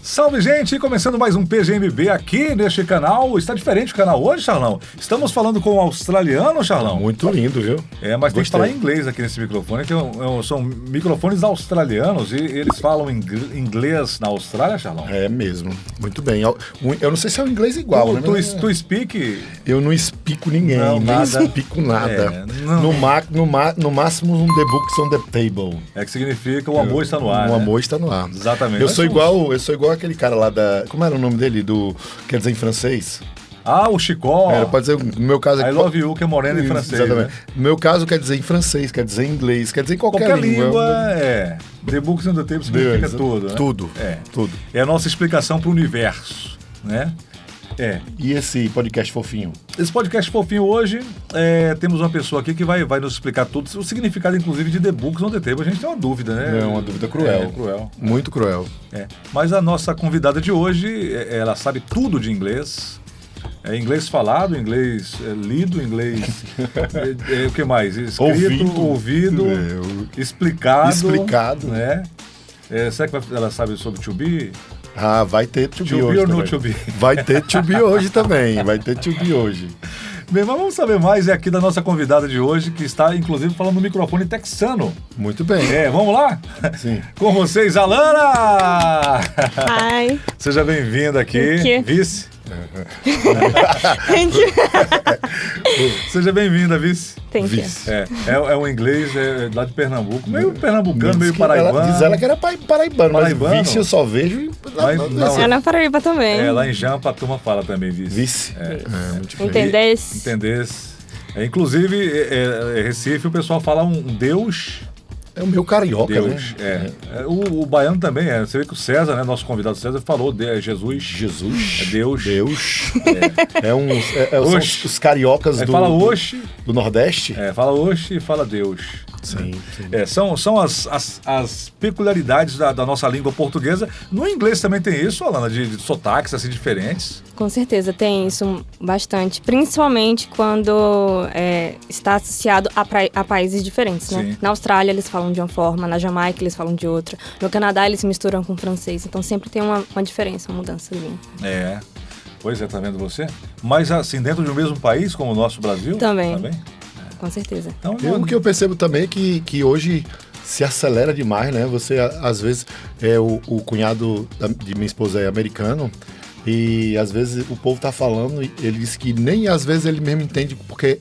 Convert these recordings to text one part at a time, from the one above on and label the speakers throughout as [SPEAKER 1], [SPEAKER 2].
[SPEAKER 1] Salve, gente! Começando mais um PGMB aqui neste canal. Está diferente o canal hoje, Charlão? Estamos falando com um australiano, Charlão?
[SPEAKER 2] Muito lindo, viu?
[SPEAKER 1] Mas tem que falar inglês aqui nesse microfone, que são microfones australianos e eles falam inglês na Austrália, Charlão?
[SPEAKER 2] É mesmo. Muito bem. Eu não sei se é um inglês igual, né?
[SPEAKER 1] Tu speak?
[SPEAKER 2] Eu não explico ninguém, nem explico nada. No máximo um the books on the table.
[SPEAKER 1] É que significa o amor está no ar,
[SPEAKER 2] O amor está no ar.
[SPEAKER 1] Exatamente.
[SPEAKER 2] Eu sou igual aquele cara lá da... Como era o nome dele? Quer dizer, em francês?
[SPEAKER 1] Ah, o Chicó.
[SPEAKER 2] Pode dizer, no meu caso...
[SPEAKER 1] I love you, que é moreno em francês.
[SPEAKER 2] Exatamente.
[SPEAKER 1] Né?
[SPEAKER 2] No meu caso, quer dizer em francês, quer dizer em inglês, quer dizer em qualquer língua.
[SPEAKER 1] The Books on the Table significa tudo, né?
[SPEAKER 2] Tudo. Tudo.
[SPEAKER 1] É a nossa explicação para o universo, né?
[SPEAKER 2] E esse podcast fofinho?
[SPEAKER 1] Esse podcast fofinho hoje, temos uma pessoa aqui que vai nos explicar tudo, o significado, inclusive, de The Books on the Table. A gente tem uma dúvida, né?
[SPEAKER 2] É uma dúvida cruel.
[SPEAKER 1] Cruel.
[SPEAKER 2] Muito cruel.
[SPEAKER 1] Mas a nossa convidada de hoje, ela sabe tudo de inglês. Inglês falado, inglês lido, inglês... o que mais? Escrito, ouvido, explicado. Né? Será que ela sabe sobre to be?
[SPEAKER 2] Ah, vai ter to be hoje
[SPEAKER 1] ou
[SPEAKER 2] também.
[SPEAKER 1] No to be?
[SPEAKER 2] Vai ter to be hoje também. Vai ter to be hoje.
[SPEAKER 1] Bem, mas vamos saber mais aqui da nossa convidada de hoje, que está, inclusive, falando no microfone texano.
[SPEAKER 2] Muito bem.
[SPEAKER 1] Vamos lá?
[SPEAKER 2] Sim.
[SPEAKER 1] Com vocês, Alana!
[SPEAKER 3] Hi.
[SPEAKER 1] Seja bem-vinda aqui, vice.
[SPEAKER 3] Thank you.
[SPEAKER 1] Seja bem-vinda, vice.
[SPEAKER 3] Thank you.
[SPEAKER 1] É um inglês lá de Pernambuco, meio pernambucano, meio paraibano.
[SPEAKER 2] Diz ela que era paraibano, mas vice eu só vejo...
[SPEAKER 3] É na Paraíba também.
[SPEAKER 1] Lá em Jampa a turma fala também vice.
[SPEAKER 2] Vice.
[SPEAKER 3] Entendesse?
[SPEAKER 1] Inclusive, Recife, o pessoal fala um Deus...
[SPEAKER 2] É o meu carioca,
[SPEAKER 1] Deus,
[SPEAKER 2] né?
[SPEAKER 1] O baiano também Você vê que o César, né, nosso convidado César, falou Jesus.
[SPEAKER 2] Jesus.
[SPEAKER 1] É Deus.
[SPEAKER 2] São os cariocas do Nordeste.
[SPEAKER 1] Fala oxe e fala Deus.
[SPEAKER 2] Sim.
[SPEAKER 1] São as peculiaridades da nossa língua portuguesa. No inglês também tem isso, Alana, de sotaques assim diferentes.
[SPEAKER 3] Com certeza, tem isso bastante. Principalmente quando está associado a países diferentes, né?
[SPEAKER 1] Sim.
[SPEAKER 3] Na Austrália eles falam de uma forma, na Jamaica eles falam de outra. No Canadá eles misturam com o francês. Então sempre tem uma diferença, uma mudança ali.
[SPEAKER 1] Pois tá vendo você? Mas assim, dentro de um mesmo país, como o nosso Brasil?
[SPEAKER 3] Também. Com certeza.
[SPEAKER 1] Então,
[SPEAKER 2] o que eu percebo também é que hoje se acelera demais, né? Você, às vezes, o cunhado de minha esposa é americano e, às vezes, o povo tá falando e ele diz que nem, às vezes, ele mesmo entende porque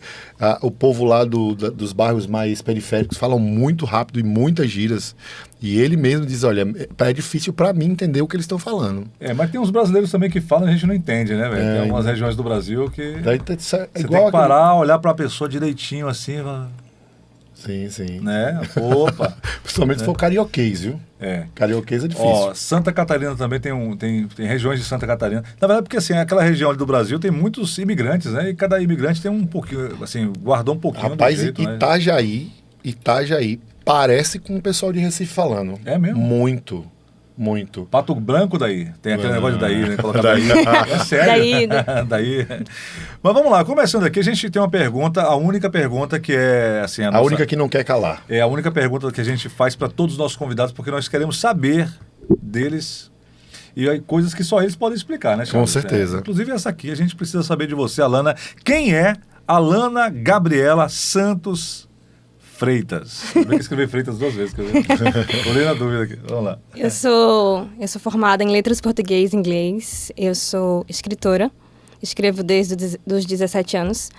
[SPEAKER 2] o povo lá dos bairros mais periféricos falam muito rápido e muitas gírias. E ele mesmo diz, olha, é difícil para mim entender o que eles estão falando.
[SPEAKER 1] Mas tem uns brasileiros também que falam e a gente não entende, né, velho? Tem algumas regiões do Brasil que... Você tem que parar, olhar para a pessoa direitinho assim...
[SPEAKER 2] Sim.
[SPEAKER 1] Né? Opa!
[SPEAKER 2] Principalmente se for carioquês, viu? Carioquês é difícil.
[SPEAKER 1] Santa Catarina também tem regiões de Santa Catarina. Na verdade, porque assim, aquela região ali do Brasil tem muitos imigrantes, né? E cada imigrante tem um pouquinho, assim, guardou um pouquinho do jeito, né?
[SPEAKER 2] Itajaí parece com o pessoal de Recife falando.
[SPEAKER 1] É mesmo?
[SPEAKER 2] Muito.
[SPEAKER 1] Pato Branco daí. Tem aquele negócio de daí, né? Colocar daí. É sério. Daí. Mas vamos lá, começando aqui, a gente tem uma pergunta, a única pergunta que é assim...
[SPEAKER 2] A única que não quer calar.
[SPEAKER 1] É a única pergunta que a gente faz para todos os nossos convidados, porque nós queremos saber deles e aí, coisas que só eles podem explicar, né, Charles?
[SPEAKER 2] Com certeza.
[SPEAKER 1] Inclusive essa aqui, a gente precisa saber de você, Alana. Quem é Alana Gabriela Santos Freitas? Eu tenho que escrever Freitas 2 vezes, quer ver? Olhei na dúvida aqui. Vamos lá.
[SPEAKER 3] Eu sou formada em letras português e inglês. Eu sou escritora. Escrevo desde os 17 anos.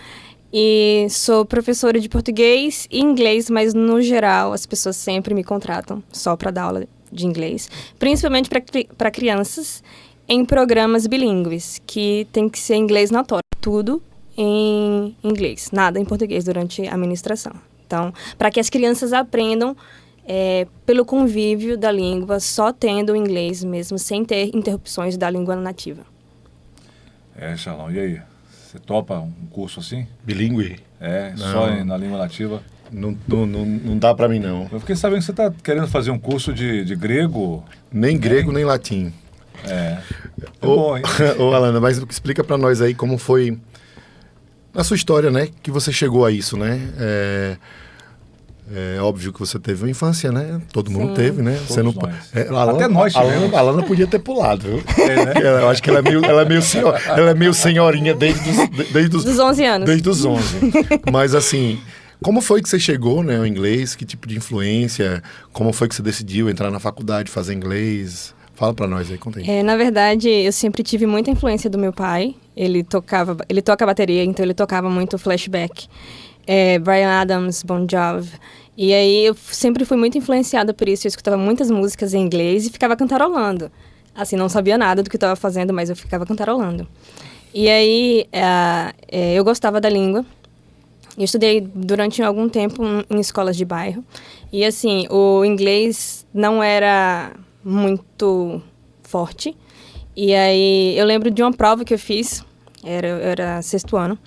[SPEAKER 3] E sou professora de português e inglês, mas no geral as pessoas sempre me contratam só para dar aula de inglês. Principalmente para crianças em programas bilíngues, que tem que ser inglês na tora. Tudo em inglês, nada em português durante a ministração. Então, para que as crianças aprendam pelo convívio da língua, só tendo o inglês mesmo, sem ter interrupções da língua nativa.
[SPEAKER 1] Charlão, e aí? Você topa um curso assim?
[SPEAKER 2] Bilíngue?
[SPEAKER 1] Só na língua nativa?
[SPEAKER 2] Não dá para mim, não.
[SPEAKER 1] Eu fiquei sabendo que você está querendo fazer um curso de grego.
[SPEAKER 2] Nem grego, nem latim.
[SPEAKER 1] Bom, hein?
[SPEAKER 2] Ô, Alana, mas explica para nós aí como foi... Na sua história, né, que você chegou a isso, né? É óbvio que você teve uma infância, né? Todo mundo
[SPEAKER 3] Sim.
[SPEAKER 2] teve, né? Você não,
[SPEAKER 1] nós.
[SPEAKER 2] Até
[SPEAKER 1] nós tivemos.
[SPEAKER 2] A Alana podia ter pulado, viu?
[SPEAKER 1] Né?
[SPEAKER 2] Eu acho que ela é meio senhorinha desde os
[SPEAKER 3] Dos 11 anos.
[SPEAKER 2] Desde os 11. Mas assim, como foi que você chegou, né, ao inglês? Que tipo de influência? Como foi que você decidiu entrar na faculdade, fazer inglês? Fala pra nós aí, conta aí.
[SPEAKER 3] Na verdade, eu sempre tive muita influência do meu pai. Ele toca bateria, então ele tocava muito flashback. Bryan Adams, Bon Jovi. E aí eu sempre fui muito influenciada por isso. Eu escutava muitas músicas em inglês e ficava cantarolando. Assim, não sabia nada do que eu estava fazendo, mas eu ficava cantarolando. E aí eu gostava da língua. Eu estudei durante algum tempo em escolas de bairro. E assim, o inglês não era muito forte. E aí eu lembro de uma prova que eu fiz, era sexto ano.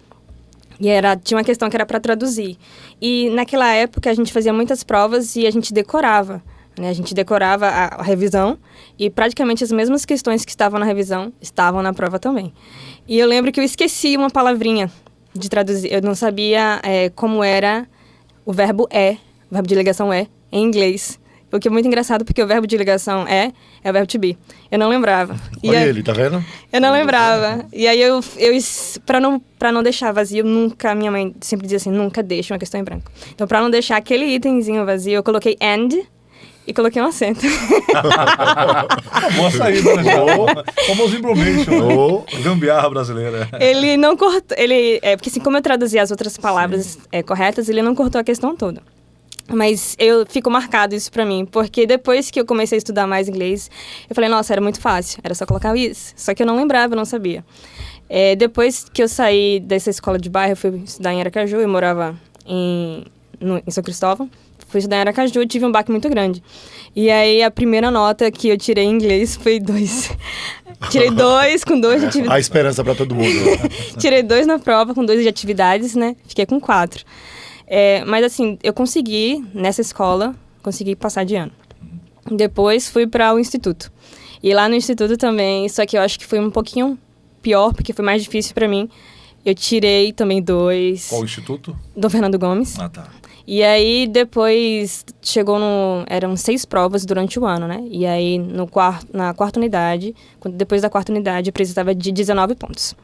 [SPEAKER 3] E tinha uma questão que era para traduzir. E naquela época a gente fazia muitas provas e a gente decorava. Né? A gente decorava a revisão e praticamente as mesmas questões que estavam na revisão estavam na prova também. E eu lembro que eu esqueci uma palavrinha de traduzir. Eu não sabia como era o verbo o verbo de ligação em inglês. O que é muito engraçado, porque o verbo de ligação é o verbo to be. Eu não lembrava.
[SPEAKER 2] Olha ele, tá vendo?
[SPEAKER 3] Eu não lembrava. E aí, pra não deixar vazio, minha mãe sempre dizia assim, nunca deixe uma questão em branco. Então, pra não deixar aquele itemzinho vazio, eu coloquei and e coloquei um acento.
[SPEAKER 1] Boa saída, né? Famoso embromation. Gambiarra brasileira.
[SPEAKER 3] Ele não cortou... porque assim, como eu traduzi as outras palavras corretas, ele não cortou a questão toda. Mas ficou marcado isso pra mim, porque depois que eu comecei a estudar mais inglês, eu falei, nossa, era muito fácil, era só colocar isso. Só que eu não lembrava, eu não sabia. Depois que eu saí dessa escola de bairro, eu fui estudar em Aracaju, eu morava em São Cristóvão. Fui estudar em Aracaju e tive um baque muito grande. E aí, a primeira nota que eu tirei em inglês foi 2. Tirei 2 com 2 de atividades.
[SPEAKER 2] A esperança pra todo mundo.
[SPEAKER 3] Tirei 2 na prova com 2 de atividades, né? Fiquei com 4. Mas assim, eu consegui, nessa escola, consegui passar de ano. Depois fui para o instituto. E lá no instituto também, só que eu acho que foi um pouquinho pior, porque foi mais difícil para mim. Eu tirei também 2.
[SPEAKER 1] Qual instituto?
[SPEAKER 3] Dom Fernando Gomes.
[SPEAKER 1] Ah, tá.
[SPEAKER 3] E aí depois chegou eram 6 provas durante o ano, né? E aí na quarta unidade, depois da quarta unidade, eu precisava de 19 pontos.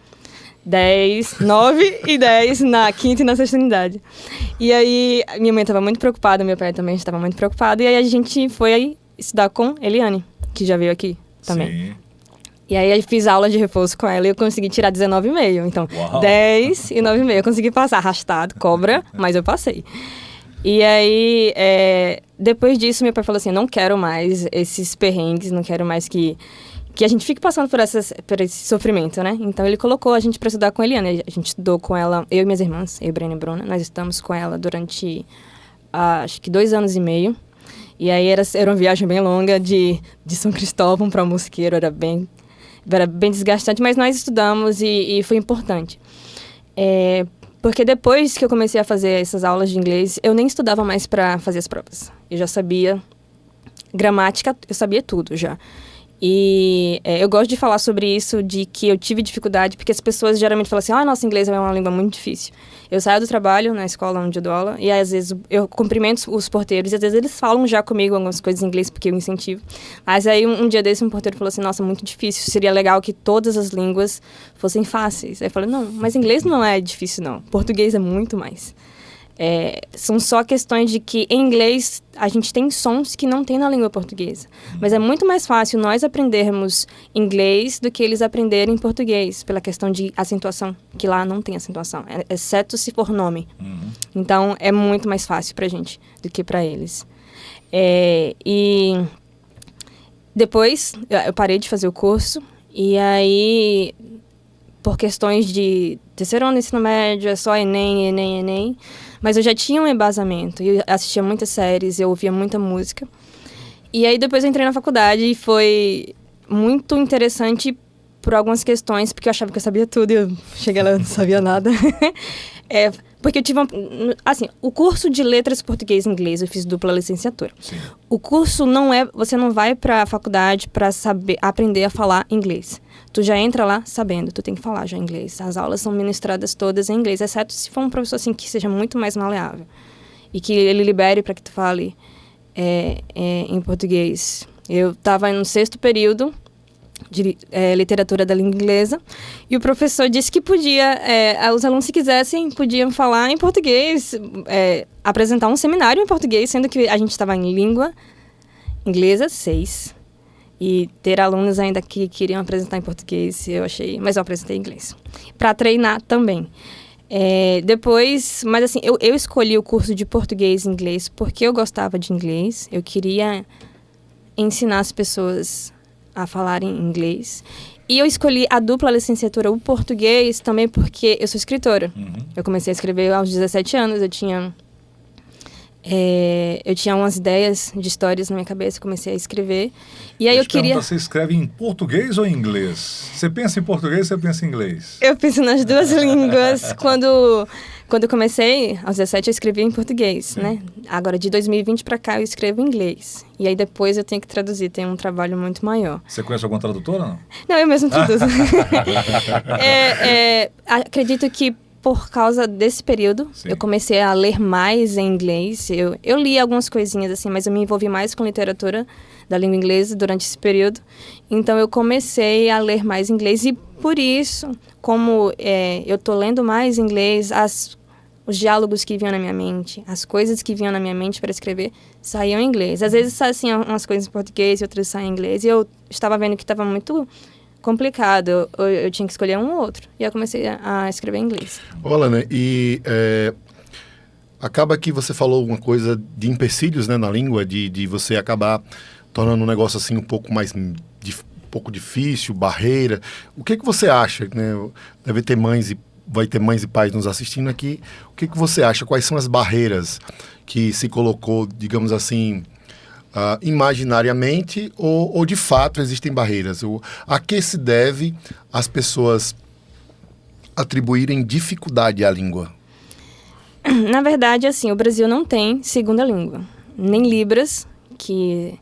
[SPEAKER 3] 9 e 10 na quinta e na sexta unidade. E aí, minha mãe estava muito preocupada, meu pai também estava muito preocupado. E aí, a gente foi aí estudar com Eliane, que já veio aqui também.
[SPEAKER 1] Sim.
[SPEAKER 3] E aí, eu fiz aula de reforço com ela e eu consegui tirar 19,5. Então,
[SPEAKER 1] Uau.
[SPEAKER 3] 10 e 9,5. Eu consegui passar arrastado, cobra, mas eu passei. E aí, depois disso, meu pai falou assim, não quero mais esses perrengues, não quero mais que a gente fique passando por esse sofrimento, né? Então, ele colocou a gente para estudar com a Eliane. A gente estudou com ela, eu e minhas irmãs, eu, Brena e Bruna. Nós estamos com ela durante, acho que 2 anos e meio. E aí, era uma viagem bem longa de São Cristóvão para Mosqueiro. Era bem desgastante, mas nós estudamos e foi importante. Porque depois que eu comecei a fazer essas aulas de inglês, eu nem estudava mais para fazer as provas. Eu já sabia gramática, eu sabia tudo já. E eu gosto de falar sobre isso, de que eu tive dificuldade, porque as pessoas geralmente falam assim, nosso inglês é uma língua muito difícil. Eu saio do trabalho na escola onde eu dou aula, e às vezes eu cumprimento os porteiros, e às vezes eles falam já comigo algumas coisas em inglês, porque eu incentivo. Mas aí um dia desse um porteiro falou assim, nossa, muito difícil, seria legal que todas as línguas fossem fáceis. Aí eu falei, não, mas inglês não é difícil não, português é muito mais. São só questões de que em inglês a gente tem sons que não tem na língua portuguesa. Mas é muito mais fácil nós aprendermos inglês do que eles aprenderem português, pela questão de acentuação, que lá não tem acentuação, exceto se for nome. Então, é muito mais fácil pra gente do que pra eles. E depois, eu parei de fazer o curso, e aí, por questões de terceiro ano do ensino médio, é só Enem, mas eu já tinha um embasamento, eu assistia muitas séries, eu ouvia muita música. E aí depois eu entrei na faculdade e foi muito interessante por algumas questões, porque eu achava que eu sabia tudo e eu cheguei lá e não sabia nada. Porque eu tive o curso de letras português e inglês, eu fiz dupla licenciatura.
[SPEAKER 1] Sim.
[SPEAKER 3] O curso você não vai para a faculdade para aprender a falar inglês. Tu já entra lá sabendo, tu tem que falar já inglês. As aulas são ministradas todas em inglês, exceto se for um professor assim que seja muito mais maleável. e que ele libere para que tu fale em português. Eu estava no 6º período de literatura da língua inglesa, e o professor disse que podia, os alunos, se quisessem, podiam falar em português, apresentar um seminário em português, sendo que a gente estava em língua inglesa 6, e ter alunos ainda que queriam apresentar em português, mas eu apresentei em inglês, para treinar também. Depois, mas assim, eu escolhi o curso de português e inglês porque eu gostava de inglês, eu queria ensinar as pessoas a falarem inglês. E eu escolhi a dupla licenciatura, o português, também porque eu sou escritora. Eu comecei a escrever aos 17 anos, eu tinha umas ideias de histórias na minha cabeça, comecei a escrever. E aí eu queria...
[SPEAKER 1] Você escreve em português ou em inglês? Você pensa em português ou você pensa em inglês?
[SPEAKER 3] Eu penso nas duas línguas. Quando eu comecei, aos 17, eu escrevi em português, né? Agora, de 2020 para cá, eu escrevo em inglês. E aí depois eu tenho que traduzir, tem um trabalho muito maior.
[SPEAKER 1] Você conhece alguma tradutora, não?
[SPEAKER 3] Não, eu mesmo traduzo. Acredito que por causa desse período, eu comecei a ler mais em inglês. Eu li algumas coisinhas assim, mas eu me envolvi mais com literatura da língua inglesa durante esse período. Então eu comecei a ler mais inglês e por isso, como eu tô lendo mais inglês, os diálogos que vinham na minha mente, as coisas que vinham na minha mente para escrever, saíam em inglês. Às vezes saíam umas coisas em português e outras saíam em inglês. E eu estava vendo que estava muito complicado. Eu tinha que escolher um ou outro. E eu comecei a escrever em inglês.
[SPEAKER 2] Olha, né? E acaba que você falou uma coisa de empecilhos, né, na língua, de você acabar tornando um negócio assim um pouco mais... um pouco difícil, barreira. O que você acha, né? Vai ter mães e pais nos assistindo aqui. O que você acha? Quais são as barreiras que se colocou, digamos assim, imaginariamente ou de fato existem barreiras? A que se deve as pessoas atribuírem dificuldade à língua?
[SPEAKER 3] Na verdade, assim, o Brasil não tem segunda língua. Nem Libras, que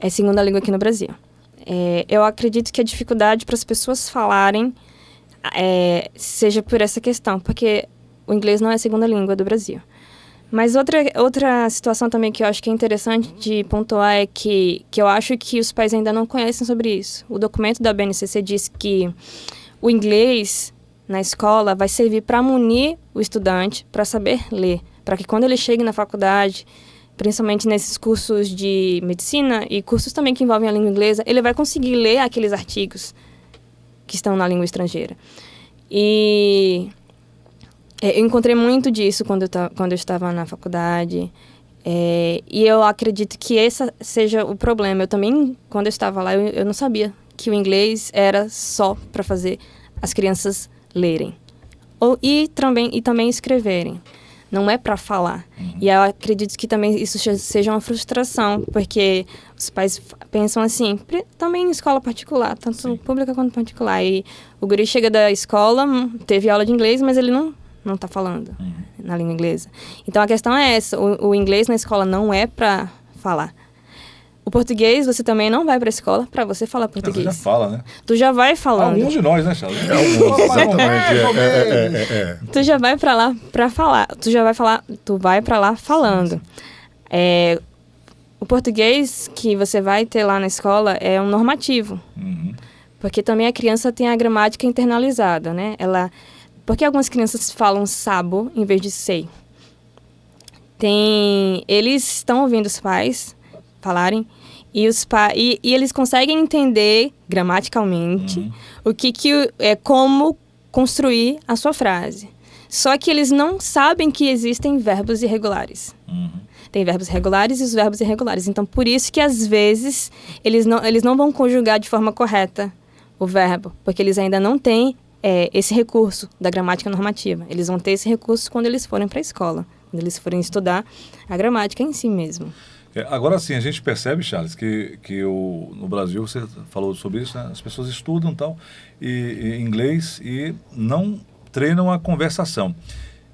[SPEAKER 3] é segunda língua aqui no Brasil. Eu acredito que a dificuldade para as pessoas falarem seja por essa questão, porque o inglês não é a segunda língua do Brasil. Mas outra situação também que eu acho que é interessante de pontuar é que eu acho que os pais ainda não conhecem sobre isso. O documento da BNCC diz que o inglês na escola vai servir para munir o estudante para saber ler, para que quando ele chegue na faculdade, principalmente nesses cursos de medicina e cursos também que envolvem a língua inglesa, ele vai conseguir ler aqueles artigos que estão na língua estrangeira. E eu encontrei muito disso quando eu estava na faculdade, e eu acredito que esse seja o problema. Eu também, quando eu estava lá, eu não sabia que o inglês era só para fazer as crianças lerem e também escreverem. Não é para falar. E eu acredito que também isso seja uma frustração, porque os pais pensam assim, também em escola particular, tanto pública quanto particular. E o guri chega da escola, teve aula de inglês, mas ele não está falando na língua inglesa. Então a questão é essa, o inglês na escola não é para falar. O português, você também não vai para a escola para você falar português.
[SPEAKER 1] Você já fala, né?
[SPEAKER 3] Tu já vai falando.
[SPEAKER 1] Alguns de nós, né, Charles?
[SPEAKER 2] Alguns, exatamente.
[SPEAKER 3] Tu já vai para lá para falar. Tu vai para lá falando. O português que você vai ter lá na escola é um normativo. Porque também a criança tem a gramática internalizada, né? Porque algumas crianças falam sabo em vez de sei. Eles estão ouvindo os pais falarem e eles conseguem entender gramaticalmente como construir a sua frase. Só que eles não sabem que existem verbos irregulares. Tem verbos regulares e os verbos irregulares. Então, por isso que, às vezes, eles não vão conjugar de forma correta o verbo, porque eles ainda não têm esse recurso da gramática normativa. Eles vão ter esse recurso quando eles forem para a escola, quando eles forem estudar a gramática em si mesmo.
[SPEAKER 1] Agora sim, a gente percebe, Charles, que no Brasil, você falou sobre isso, né? As pessoas estudam em inglês e não treinam a conversação.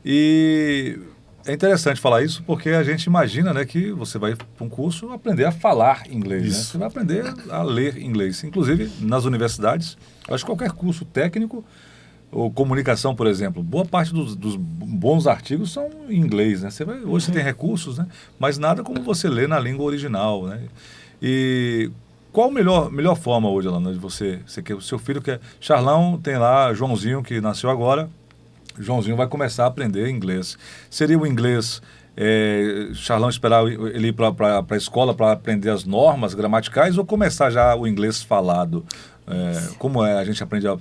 [SPEAKER 1] E é interessante falar isso porque a gente imagina, né, que você vai para um curso aprender a falar inglês. Né? Você vai aprender a ler inglês. Inclusive, nas universidades, eu acho que qualquer curso técnico, ou comunicação, por exemplo. Boa parte dos bons artigos são em inglês, né? Hoje você tem recursos, né? Mas nada como você lê na língua original, né? E qual a melhor forma hoje, Alana, de você quer o seu filho quer... Charlão tem lá Joãozinho, que nasceu agora. Joãozinho vai começar a aprender inglês. Seria o inglês... Charlão esperar ele ir para a escola para aprender as normas gramaticais ou começar já o inglês falado? Como a gente aprende a...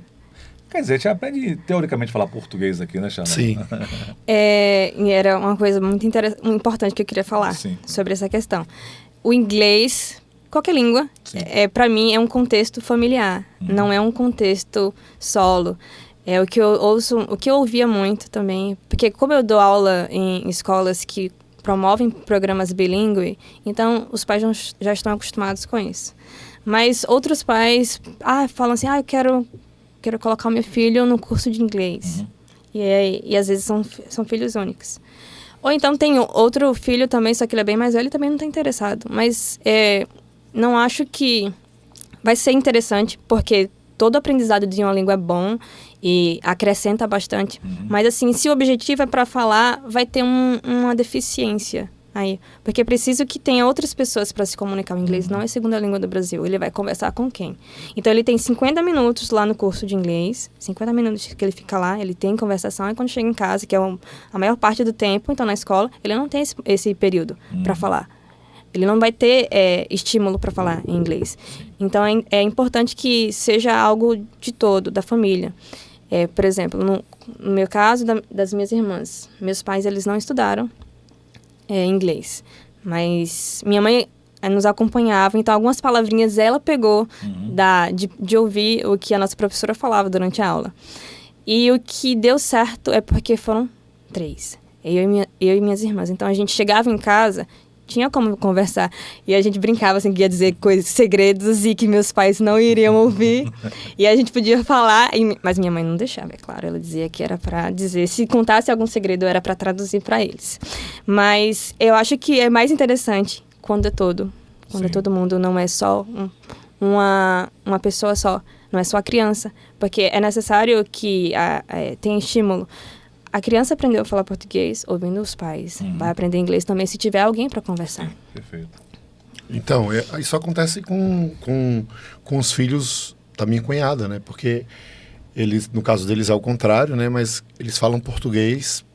[SPEAKER 1] Quer dizer, a gente aprende teoricamente a falar português aqui, né, Charlão?
[SPEAKER 2] Sim.
[SPEAKER 3] E era uma coisa muito importante que eu queria falar sobre essa questão. O inglês, qualquer língua, para mim é um contexto familiar, não é um contexto solo. É o que eu ouço, o que eu ouvia muito também, porque como eu dou aula em escolas que promovem programas bilíngue, então os pais já estão acostumados com isso. Mas outros pais falam assim, eu quero colocar o meu filho no curso de inglês. E às vezes são filhos únicos. Ou então tem outro filho também, só que ele é bem mais velho e também não está interessado. Mas não acho que vai ser interessante, porque todo aprendizado de uma língua é bom e acrescenta bastante. Mas, assim, se o objetivo é para falar, vai ter uma deficiência aí. Porque é preciso que tenha outras pessoas para se comunicar. O inglês não é a segunda língua do Brasil. Ele vai conversar com quem? Então, ele tem 50 minutos lá no curso de inglês. 50 minutos que ele fica lá, ele tem conversação. E quando chega em casa, que é a maior parte do tempo, então na escola, ele não tem esse período para falar. Ele não vai ter estímulo para falar em inglês. Então, é importante que seja algo de todo, da família. Por exemplo, no meu caso, das minhas irmãs. Meus pais, eles não estudaram inglês. Mas minha mãe nos acompanhava, então algumas palavrinhas ela pegou de ouvir o que a nossa professora falava durante a aula. E o que deu certo é porque foram 3. Eu e minhas irmãs. Então, a gente chegava em casa... Tinha como conversar. E a gente brincava, assim, que ia dizer coisas, segredos e que meus pais não iriam ouvir. E a gente podia falar, mas minha mãe não deixava, é claro. Ela dizia que era para dizer, se contasse algum segredo, era para traduzir para eles. Mas eu acho que é mais interessante quando é todo. Quando é todo mundo, não é só uma pessoa só. Não é só a criança. Porque é necessário que tenha estímulo. A criança aprendeu a falar português ouvindo os pais. Vai aprender inglês também se tiver alguém para conversar.
[SPEAKER 1] Perfeito.
[SPEAKER 2] Então, isso acontece com os filhos da minha cunhada, né? Porque eles, no caso deles é o contrário, né? Mas eles falam português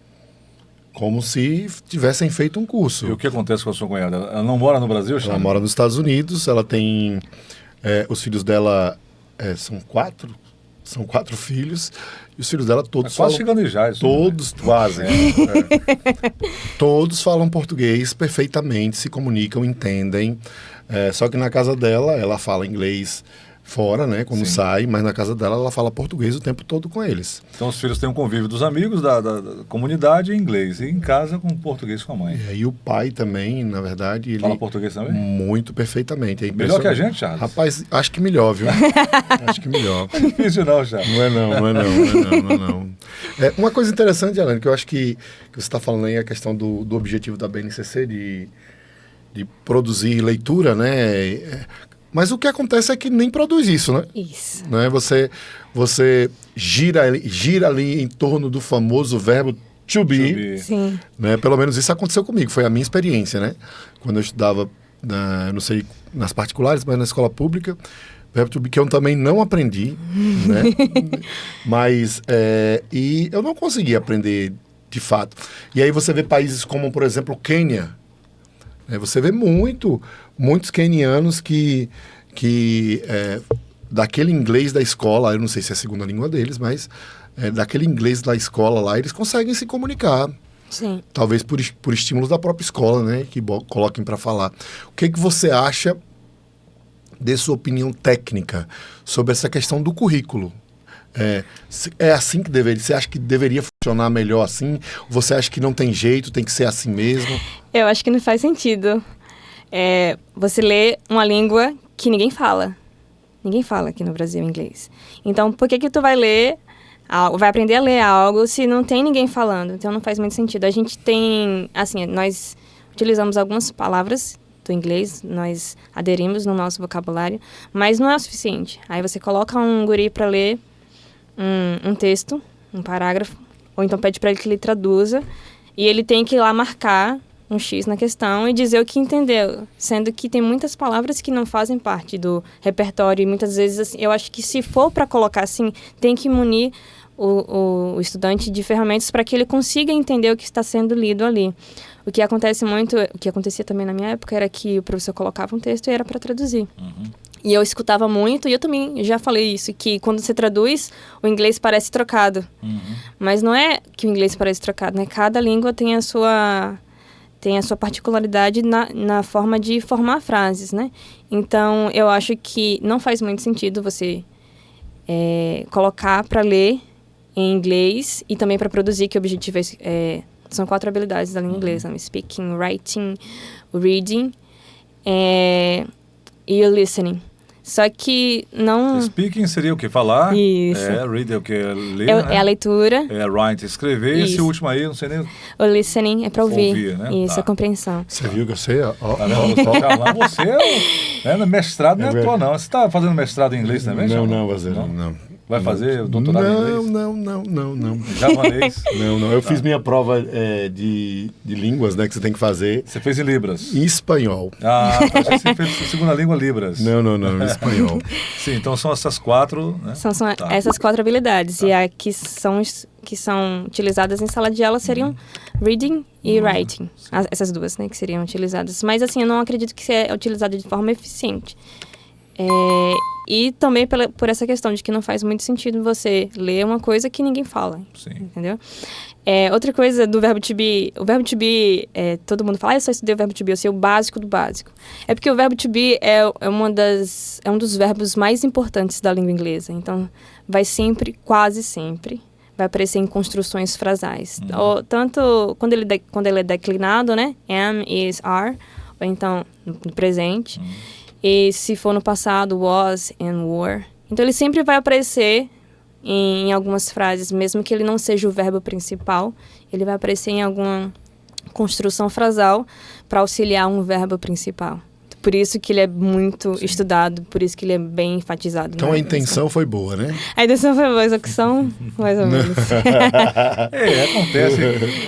[SPEAKER 2] como se tivessem feito um curso.
[SPEAKER 1] E o que acontece com a sua cunhada? Ela não mora no Brasil, Charles?
[SPEAKER 2] Ela mora nos Estados Unidos, ela tem... os filhos dela são 4... São 4 filhos e os filhos dela todos falam...
[SPEAKER 1] Quase chegando já. Isso,
[SPEAKER 2] todos, né? Quase. Todos falam português perfeitamente, se comunicam, entendem. Só que na casa dela, ela fala inglês fora, né? Quando sai, mas na casa dela, ela fala português o tempo todo com eles.
[SPEAKER 1] Então, os filhos têm um convívio dos amigos, da comunidade em inglês. E em casa, com português com a mãe.
[SPEAKER 2] E o pai também, na verdade... Ele
[SPEAKER 1] fala português também?
[SPEAKER 2] Muito perfeitamente.
[SPEAKER 1] Melhor que a gente, Charles?
[SPEAKER 2] Rapaz, acho que melhor, viu? Acho que melhor.
[SPEAKER 1] Não é difícil não, Charles.
[SPEAKER 2] Não é não. Uma coisa interessante, Alan, que eu acho que você está falando aí, a questão do objetivo da BNCC de produzir leitura, né? Mas o que acontece é que nem produz isso, né?
[SPEAKER 3] Isso.
[SPEAKER 2] Né? Você gira ali em torno do famoso verbo to be.
[SPEAKER 3] Sim.
[SPEAKER 2] Né? Pelo menos isso aconteceu comigo, foi a minha experiência, né? Quando eu estudava, não sei, nas particulares, mas na escola pública, verbo to be que eu também não aprendi, né? Mas, e eu não consegui aprender de fato. E aí você vê países como, por exemplo, o Quênia. Você vê muitos quenianos que daquele inglês da escola, eu não sei se é a segunda língua deles, mas daquele inglês da escola lá, eles conseguem se comunicar.
[SPEAKER 3] Sim.
[SPEAKER 2] Talvez por estímulos da própria escola, né? Que coloquem para falar. O que você acha, de sua opinião técnica, sobre essa questão do currículo? É assim que deveria? Você acha que deveria funcionar melhor assim? Você acha que não tem jeito, tem que ser assim mesmo?
[SPEAKER 3] Eu acho que não faz sentido. Você lê uma língua que ninguém fala. Ninguém fala aqui no Brasil inglês. Então, por que tu vai aprender a ler algo se não tem ninguém falando? Então, não faz muito sentido. A gente tem, assim, nós utilizamos algumas palavras do inglês, nós aderimos no nosso vocabulário, mas não é o suficiente. Aí você coloca um guri para ler um texto, um parágrafo, ou então pede para ele que ele traduza, e ele tem que ir lá marcar um X na questão e dizer o que entendeu, sendo que tem muitas palavras que não fazem parte do repertório, e muitas vezes, assim, eu acho que se for para colocar assim, tem que munir o estudante de ferramentas para que ele consiga entender o que está sendo lido ali. O que acontece muito, o que acontecia também na minha época, era que o professor colocava um texto e era para traduzir. E eu escutava muito, e eu também já falei isso, que quando você traduz, o inglês parece trocado. Mas não é que o inglês parece trocado, né? Cada língua tem a sua particularidade na forma de formar frases, né? Então, eu acho que não faz muito sentido você colocar para ler em inglês e também para produzir, que o objetivo são 4 habilidades da língua inglesa, né? Speaking, writing, reading e o listening. Só que não...
[SPEAKER 1] Speaking seria o que? Falar.
[SPEAKER 3] Isso.
[SPEAKER 1] Read é o que? Ler, né?
[SPEAKER 3] É a leitura.
[SPEAKER 1] Write, escrever.
[SPEAKER 3] Isso.
[SPEAKER 1] Esse último aí, não sei nem...
[SPEAKER 3] O listening é para ouvir.
[SPEAKER 1] Né?
[SPEAKER 3] Isso, a compreensão.
[SPEAKER 2] Você viu que eu sei?
[SPEAKER 1] Você no mestrado não é tua, não. Você está fazendo mestrado em inglês também?
[SPEAKER 2] Não, Vazeiro, não.
[SPEAKER 1] Vai fazer o doutorado em inglês?
[SPEAKER 2] Não.
[SPEAKER 1] Javanês?
[SPEAKER 2] Não. Eu fiz minha prova de línguas, né, que você tem que fazer.
[SPEAKER 1] Você fez em Libras?
[SPEAKER 2] Em espanhol.
[SPEAKER 1] Você fez segunda língua Libras.
[SPEAKER 2] Não, em espanhol.
[SPEAKER 1] Sim, então são essas 4, né?
[SPEAKER 3] São essas 4 habilidades. E a que são utilizadas em sala de aula seriam reading e writing. Essas duas, né, que seriam utilizadas. Mas, assim, eu não acredito que é utilizada de forma eficiente. E também por essa questão de que não faz muito sentido você ler uma coisa que ninguém fala. Sim. Entendeu? Outra coisa do verbo to be... O verbo to be, todo mundo fala, eu só estudei o verbo to be, eu sei o básico do básico. É porque o verbo to be é um dos verbos mais importantes da língua inglesa. Então, quase sempre, vai aparecer em construções frasais. Tanto quando ele é declinado, né? Am, is, are. Ou então, no presente. E se for no passado, was and were. Então, ele sempre vai aparecer em algumas frases, mesmo que ele não seja o verbo principal. Ele vai aparecer em alguma construção frasal para auxiliar um verbo principal. Por isso que ele é muito estudado, por isso que ele é bem enfatizado.
[SPEAKER 2] Então, a intenção foi boa, né?
[SPEAKER 3] A intenção foi boa, a execução, mais ou menos.
[SPEAKER 1] Acontece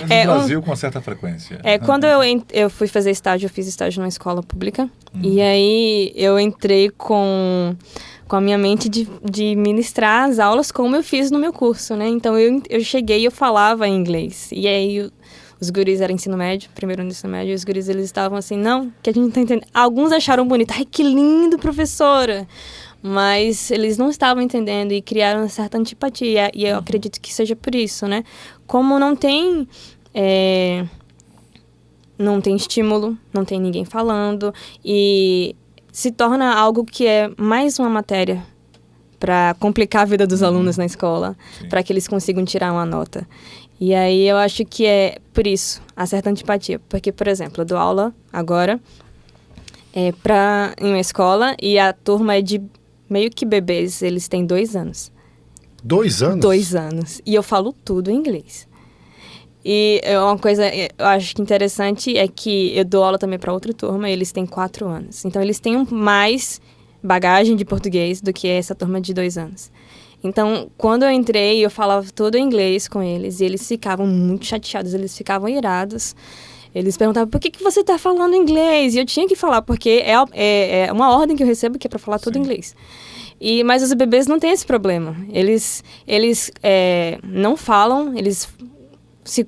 [SPEAKER 1] no Brasil com certa frequência.
[SPEAKER 3] Quando eu fui fazer estágio, eu fiz estágio numa escola pública. E aí, eu entrei com a minha mente de ministrar as aulas como eu fiz no meu curso, né? Então, eu cheguei e eu falava em inglês. E aí, os guris eram ensino médio, primeiro ano do ensino médio, e os guris, eles estavam assim, não, que a gente não tá entendendo. Alguns acharam bonito, ai, que lindo, professora! Mas eles não estavam entendendo e criaram uma certa antipatia. E eu acredito que seja por isso, né? Como não tem estímulo, não tem ninguém falando, e se torna algo que é mais uma matéria para complicar a vida dos alunos na escola, para que eles consigam tirar uma nota. E aí eu acho que é por isso, a certa antipatia. Porque, por exemplo, eu dou aula agora em uma escola e a turma é de meio que bebês, eles têm 2 anos.
[SPEAKER 2] 2 anos?
[SPEAKER 3] 2 anos. E eu falo tudo em inglês. E uma coisa eu acho que interessante é que eu dou aula também para outra turma e eles têm 4 anos. Então, eles têm mais bagagem de português do que essa turma de 2 anos. Então, quando eu entrei, eu falava todo em inglês com eles e eles ficavam muito chateados, eles ficavam irados. Eles perguntavam, por que você está falando inglês? E eu tinha que falar, porque é uma ordem que eu recebo que é para falar tudo em inglês. Mas os bebês não têm esse problema. Eles não falam, eles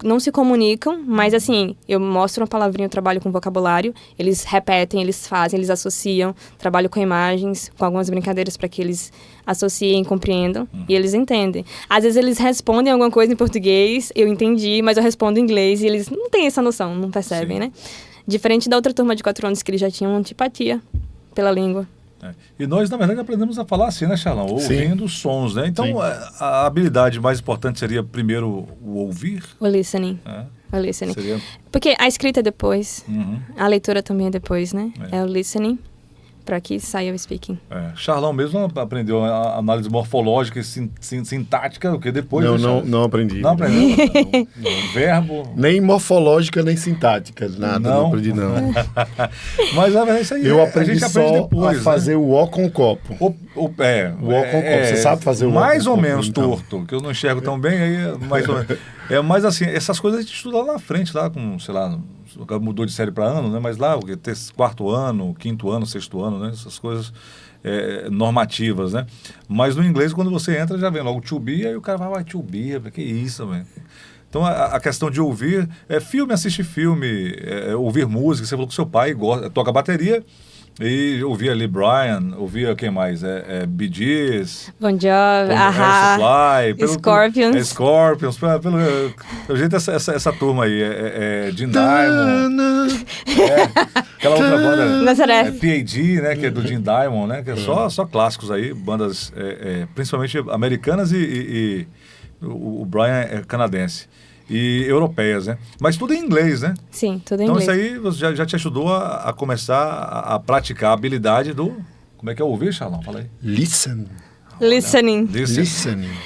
[SPEAKER 3] não se comunicam, mas assim, eu mostro uma palavrinha, eu trabalho com vocabulário, eles repetem, eles fazem, eles associam, trabalho com imagens, com algumas brincadeiras para que eles associem, compreendam, e eles entendem. Às vezes eles respondem alguma coisa em português, eu entendi, mas eu respondo em inglês e eles não têm essa noção, não percebem, né? Diferente da outra turma de 4 anos, que eles já tinham antipatia pela língua.
[SPEAKER 1] E nós, na verdade, aprendemos a falar assim, né, Charlão? Ouvindo sons, né? Então, a habilidade mais importante seria, primeiro, o ouvir?
[SPEAKER 3] O listening. O listening. Porque a escrita é depois, a leitura também é depois, né? É o listening. para que saia o speaking.
[SPEAKER 1] Charlão mesmo aprendeu a análise morfológica e sintática, o que depois...
[SPEAKER 2] Não aprendi.
[SPEAKER 1] Não aprendeu? Não. Verbo...
[SPEAKER 2] Nem morfológica, nem sintática, nada, não aprendi não.
[SPEAKER 1] Mas na verdade isso aí
[SPEAKER 2] eu aprendi
[SPEAKER 1] a gente
[SPEAKER 2] só
[SPEAKER 1] aprende depois,
[SPEAKER 2] a fazer o O com copo.
[SPEAKER 1] O O com copo.
[SPEAKER 2] Você sabe fazer o O
[SPEAKER 1] mais
[SPEAKER 2] com
[SPEAKER 1] ou
[SPEAKER 2] copo,
[SPEAKER 1] menos
[SPEAKER 2] então.
[SPEAKER 1] torto, que eu não enxergo tão bem, aí mais ou menos. Mas assim, essas coisas a gente estuda lá na frente, lá com, sei lá, mudou de série para ano, né? Mas lá, quarto ano, quinto ano, sexto ano, né? Essas coisas normativas, né? Mas no inglês, quando você entra, já vem logo to be, aí o cara vai, to be, que isso, velho? Então, a questão de ouvir, assistir filme, ouvir música, você falou que seu pai toca bateria, e ouvia ali Brian, ouvia quem mais? Bee Gees,
[SPEAKER 3] Bon Jovi, Ahá, Scorpions.
[SPEAKER 1] Scorpions, pelo jeito essa turma aí, Jim Diamond, aquela outra banda,
[SPEAKER 3] Nazareth.
[SPEAKER 1] PAD, né, que é do Jim Diamond, né, que é só clássicos aí, bandas principalmente americanas e o Brian é canadense. E europeias, né? Mas tudo em inglês, né?
[SPEAKER 3] Sim, tudo em
[SPEAKER 1] então,
[SPEAKER 3] inglês.
[SPEAKER 1] Então isso aí já te ajudou a começar a praticar a habilidade do... Como é que é ouvir, Charlão? Fala aí.
[SPEAKER 2] Listening.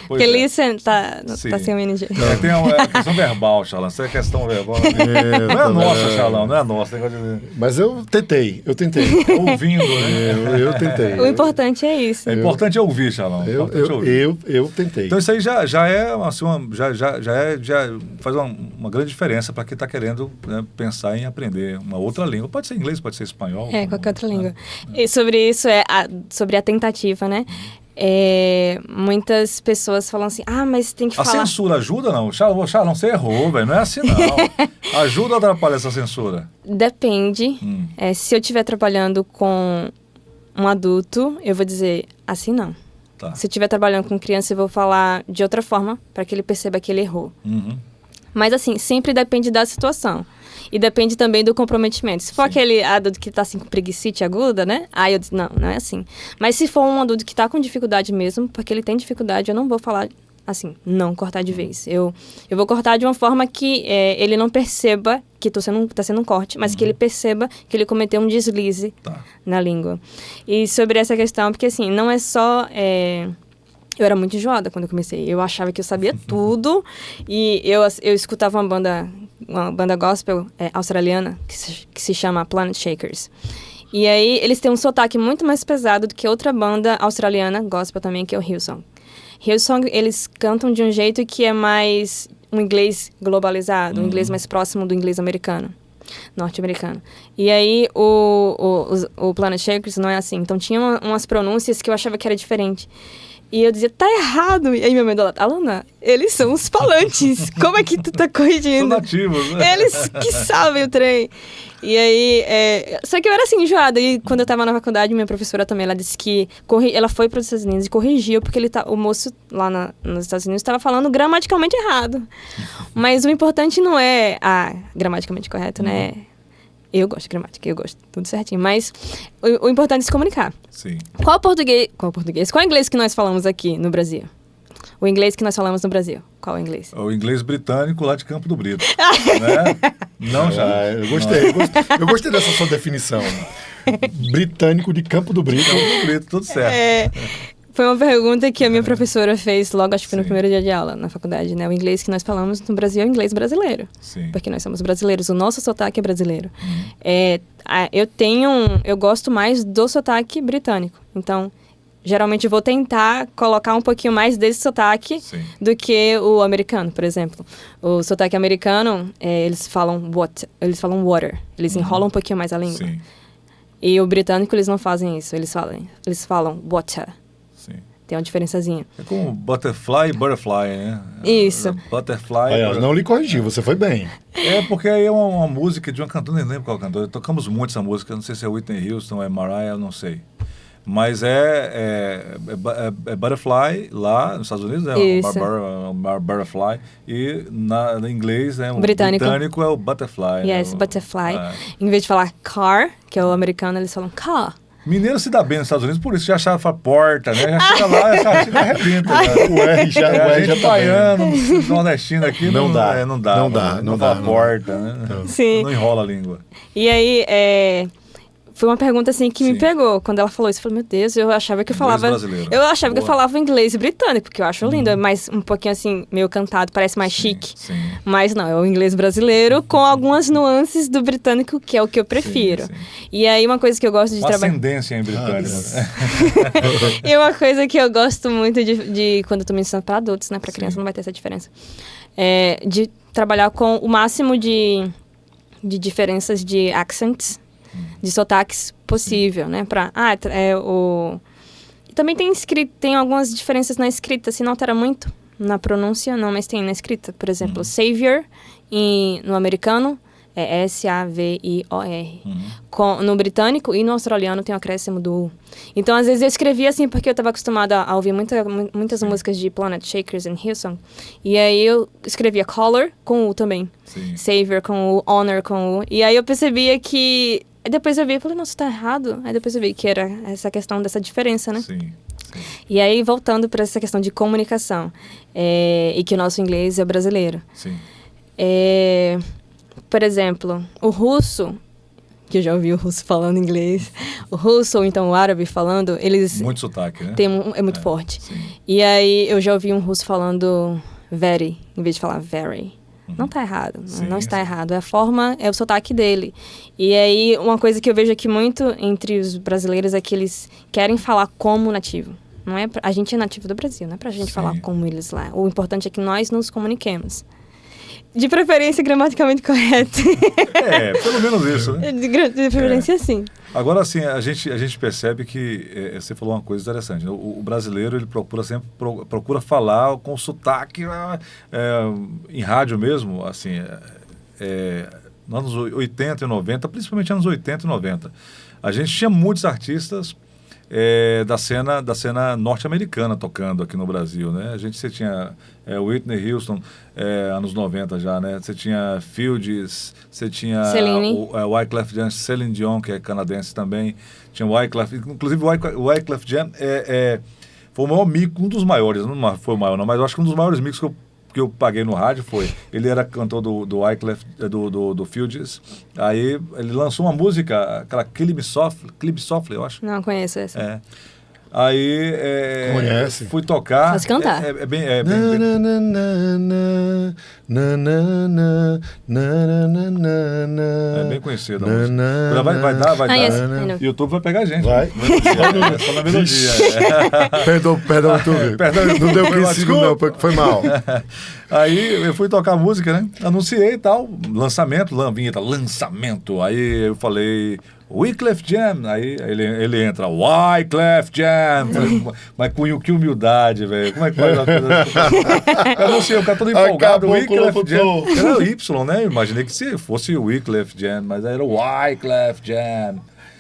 [SPEAKER 3] Porque listen tá sem o NG.
[SPEAKER 1] Tem a questão verbal, Charlão. Isso é questão verbal. Não é nossa, Charlão, não é nossa.
[SPEAKER 2] Mas eu tentei.
[SPEAKER 1] Ouvindo, né?
[SPEAKER 2] Eu tentei.
[SPEAKER 3] O importante é isso.
[SPEAKER 1] O importante é ouvir, Charlão.
[SPEAKER 2] Eu tentei.
[SPEAKER 1] Então isso aí já é assim, já faz uma grande diferença para quem está querendo, né, pensar em aprender uma outra língua. Pode ser inglês, pode ser espanhol.
[SPEAKER 3] Qualquer outra língua. E sobre isso, sobre a tentativa, né? Muitas pessoas falam assim, mas tem que falar...
[SPEAKER 1] A censura ajuda, não? Charlão, você errou, velho. Não é assim, não. Ajuda ou atrapalha essa censura?
[SPEAKER 3] Depende. Se eu estiver trabalhando com um adulto, eu vou dizer, assim não.
[SPEAKER 1] Tá.
[SPEAKER 3] Se eu estiver trabalhando com criança, eu vou falar de outra forma, para que ele perceba que ele errou.
[SPEAKER 1] Uhum.
[SPEAKER 3] Mas assim, sempre depende da situação. E depende também do comprometimento. Se for aquele adulto que está assim, com preguicite aguda, né? Aí eu digo, não é assim. Mas se for um adulto que está com dificuldade mesmo, porque ele tem dificuldade, eu não vou falar assim, não cortar de vez. Eu vou cortar de uma forma que ele não perceba que está sendo um corte, mas que ele perceba que ele cometeu um deslize na língua. E sobre essa questão, porque assim, não é só... Eu era muito enjoada quando eu comecei. Eu achava que eu sabia tudo. E eu escutava uma banda gospel australiana que se chama Planet Shakers. E aí, eles têm um sotaque muito mais pesado do que outra banda australiana gospel também, que é o Hillsong. Hillsong, eles cantam de um jeito que é mais um inglês globalizado, um inglês mais próximo do inglês americano, norte-americano. E aí, o Planet Shakers não é assim. Então, tinha umas pronúncias que eu achava que era diferente. E eu dizia, tá errado. E aí minha mãe do lado, Alana, eles são os falantes. Como é que tu tá corrigindo?
[SPEAKER 1] São nativos, né?
[SPEAKER 3] Eles que sabem o trem. E aí, só que eu era assim, enjoada. E quando eu tava na faculdade, minha professora também, ela disse que ela foi para os Estados Unidos e corrigiu, porque o moço lá nos Estados Unidos estava falando gramaticalmente errado. Mas o importante não é gramaticalmente correto, né? Eu gosto de gramática, eu gosto tudo certinho. Mas o importante é se comunicar.
[SPEAKER 1] Sim.
[SPEAKER 3] Qual o inglês que nós falamos aqui no Brasil? O inglês que nós falamos no Brasil. Qual é o inglês?
[SPEAKER 1] O inglês britânico lá de Campo do Brito. Né? Não, já.
[SPEAKER 2] Eu gostei dessa sua definição. Britânico de Campo do Brito.
[SPEAKER 1] Campo do Brito, tudo certo.
[SPEAKER 3] Foi uma pergunta que a minha professora fez logo, acho que foi no primeiro dia de aula na faculdade, né? O inglês que nós falamos no Brasil é o inglês brasileiro.
[SPEAKER 1] Sim.
[SPEAKER 3] Porque nós somos brasileiros, o nosso sotaque é brasileiro. Eu gosto mais do sotaque britânico. Então, geralmente eu vou tentar colocar um pouquinho mais desse sotaque do que o americano, por exemplo. O sotaque americano, eles falam water. Eles enrolam um pouquinho mais a língua.
[SPEAKER 1] Sim.
[SPEAKER 3] E o britânico, eles não fazem isso. Eles falam water. Tem uma diferençazinha.
[SPEAKER 1] É como butterfly e butterfly, né?
[SPEAKER 3] Isso.
[SPEAKER 1] Butterfly.
[SPEAKER 2] Eu não lhe corrigi, você foi bem.
[SPEAKER 1] Porque aí é uma música de uma cantora, nem lembro qual cantora. Tocamos muito essa música, não sei se é Whitney Houston, é Mariah, não sei. Mas é Butterfly lá nos Estados Unidos, né? Butterfly. E no inglês, né? O britânico é o Butterfly.
[SPEAKER 3] Yes, Butterfly. Em vez de falar car, que é o americano, eles falam car.
[SPEAKER 1] Mineiro se dá bem nos Estados Unidos, por isso já achava porta, né? Já chega lá, já arrebenta.
[SPEAKER 2] O R já tá
[SPEAKER 1] baiano, nordestino aqui, não dá. Não dá.
[SPEAKER 2] Porta,
[SPEAKER 1] né?
[SPEAKER 3] Sim.
[SPEAKER 1] Não enrola a língua.
[SPEAKER 3] E aí, foi uma pergunta assim que me pegou. Quando ela falou isso, eu falei, meu Deus, eu achava que eu falava...
[SPEAKER 1] brasileiro.
[SPEAKER 3] Eu achava que eu falava inglês britânico, porque eu acho lindo, mas um pouquinho assim, meio cantado, parece mais chique.
[SPEAKER 1] Sim.
[SPEAKER 3] Mas não, é o inglês brasileiro com algumas nuances do britânico, que é o que eu prefiro.
[SPEAKER 1] Sim.
[SPEAKER 3] E aí uma coisa que eu gosto de trabalhar...
[SPEAKER 1] Ascendência em britânico.
[SPEAKER 3] E uma coisa que eu gosto muito de quando eu tô me ensinando para adultos, né? Para criança não vai ter essa diferença. É de trabalhar com o máximo de diferenças de accents, de sotaques possível, né? Também tem algumas diferenças na escrita, se não altera muito na pronúncia, não, mas tem na escrita. Por exemplo, savior no americano é S-A-V-I-O-R. No britânico e no australiano tem o acréscimo do U. Então, às vezes eu escrevia assim porque eu estava acostumada a ouvir muitas músicas de Planet Shakers e Hillsong. E aí eu escrevia color com U também.
[SPEAKER 1] Sim.
[SPEAKER 3] Savior com U, honor com U. E aí eu percebia que... Depois eu vi e falei, nossa, tá errado. Aí depois eu vi que era essa questão dessa diferença, né?
[SPEAKER 1] Sim.
[SPEAKER 3] E aí, voltando para essa questão de comunicação, e que o nosso inglês é brasileiro.
[SPEAKER 1] Sim.
[SPEAKER 3] Por exemplo, o russo, que eu já ouvi o russo falando inglês, o russo ou então o árabe falando, eles...
[SPEAKER 1] Muito sotaque, né?
[SPEAKER 3] É muito forte.
[SPEAKER 1] Sim.
[SPEAKER 3] E aí, eu já ouvi um russo falando very, em vez de falar very. Não está errado, não está errado. É a forma, é o sotaque dele. E aí, uma coisa que eu vejo aqui muito entre os brasileiros é que eles querem falar como nativo. Não é a gente é nativo do Brasil, não é pra gente falar como eles lá. O importante é que nós nos comuniquemos. De preferência gramaticalmente correto.
[SPEAKER 1] Pelo menos isso, né?
[SPEAKER 3] De preferência, sim.
[SPEAKER 1] Agora, assim, a gente percebe que você falou uma coisa interessante. Né? O brasileiro, ele procura falar com sotaque em rádio mesmo, assim, nos anos 80 e 90, principalmente anos 80 e 90. A gente tinha muitos artistas da cena norte-americana tocando aqui no Brasil, né? Você tinha Whitney Houston, anos 90 já, né? Você tinha Fields, você tinha Wyclef Jean, Celine Dion, que é canadense também, tinha Wyclef, inclusive o Wyclef Jean foi o maior mico, um dos maiores, não foi o maior não, mas eu acho que um dos maiores micos que eu paguei no rádio foi, ele era cantor do Wyclef, do Fields, aí ele lançou uma música, aquela Clip Softly, eu acho.
[SPEAKER 3] Não conheço essa.
[SPEAKER 1] Aí
[SPEAKER 2] Conhece?
[SPEAKER 3] Faz
[SPEAKER 1] fui tocar.
[SPEAKER 3] cantar.
[SPEAKER 1] É bem conhecido a música. Vai dar.
[SPEAKER 3] Yes,
[SPEAKER 1] YouTube vai pegar a gente.
[SPEAKER 2] Vai.
[SPEAKER 1] Só na melodia.
[SPEAKER 2] Perdão, YouTube. Não deu 15 segundos não, porque foi mal.
[SPEAKER 1] Aí eu fui tocar a música, né? Anunciei e tal. Vinheta, lançamento. Aí eu falei... Wyclef Jean, aí ele entra, Wyclef Jean, mas com que humildade, velho, como é que faz uma coisa assim? Eu não sei, o cara todo empolgado, Wyclef Jean, era o Y, né, eu imaginei que se fosse o Wyclef Jean, mas aí era o Wyclef Jean.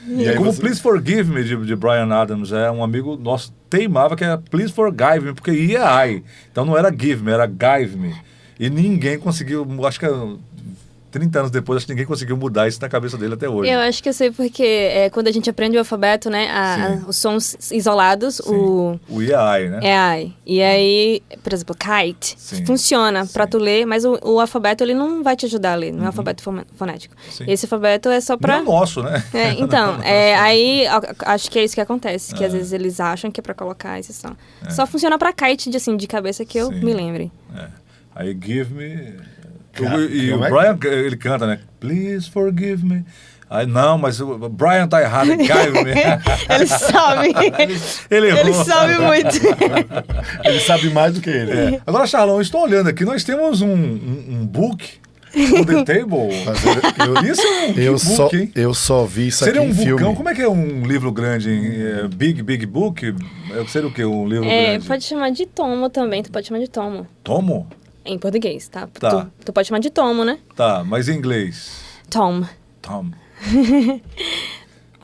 [SPEAKER 1] E como Please Forgive Me, de Bryan Adams, um amigo nosso teimava que era Please Forgive Me, porque ia I, então não era Give Me, era Give Me, e ninguém conseguiu, acho que 30 anos depois, acho que ninguém conseguiu mudar isso na cabeça dele até hoje.
[SPEAKER 3] Eu acho que eu sei porque quando a gente aprende o alfabeto, né, os sons isolados, o
[SPEAKER 1] I é I, né?
[SPEAKER 3] é I. E aí, por exemplo, kite, funciona para tu ler, mas o alfabeto ele não vai te ajudar a ler, não é alfabeto fonético.
[SPEAKER 1] Sim.
[SPEAKER 3] Esse alfabeto é só para...
[SPEAKER 1] Não é nosso, né?
[SPEAKER 3] Então, aí acho que é isso que acontece, que às vezes eles acham que é para colocar esse som. Só funciona para kite, de cabeça que eu me lembre.
[SPEAKER 1] Aí Give Me... E o Brian, ele canta, né? Please forgive me. Aí, não, mas o Brian tá errado, give me.
[SPEAKER 3] Ele sabe.
[SPEAKER 1] Ele errou.
[SPEAKER 3] Ele sabe muito.
[SPEAKER 2] Ele sabe mais do que ele.
[SPEAKER 1] Agora, Charlão, eu estou olhando aqui, nós temos um book on the table. Isso é um book, hein?
[SPEAKER 2] Eu só vi isso
[SPEAKER 1] seria
[SPEAKER 2] aqui em filme.
[SPEAKER 1] Seria um bookão? Como é que é um livro grande? Big Book? Seria o quê? Um livro grande?
[SPEAKER 3] Pode chamar de tomo também, tu pode chamar de tomo.
[SPEAKER 1] Tomo?
[SPEAKER 3] Em português, tá? Tu pode chamar de tomo, né?
[SPEAKER 1] Tá, mas em inglês?
[SPEAKER 3] Tom.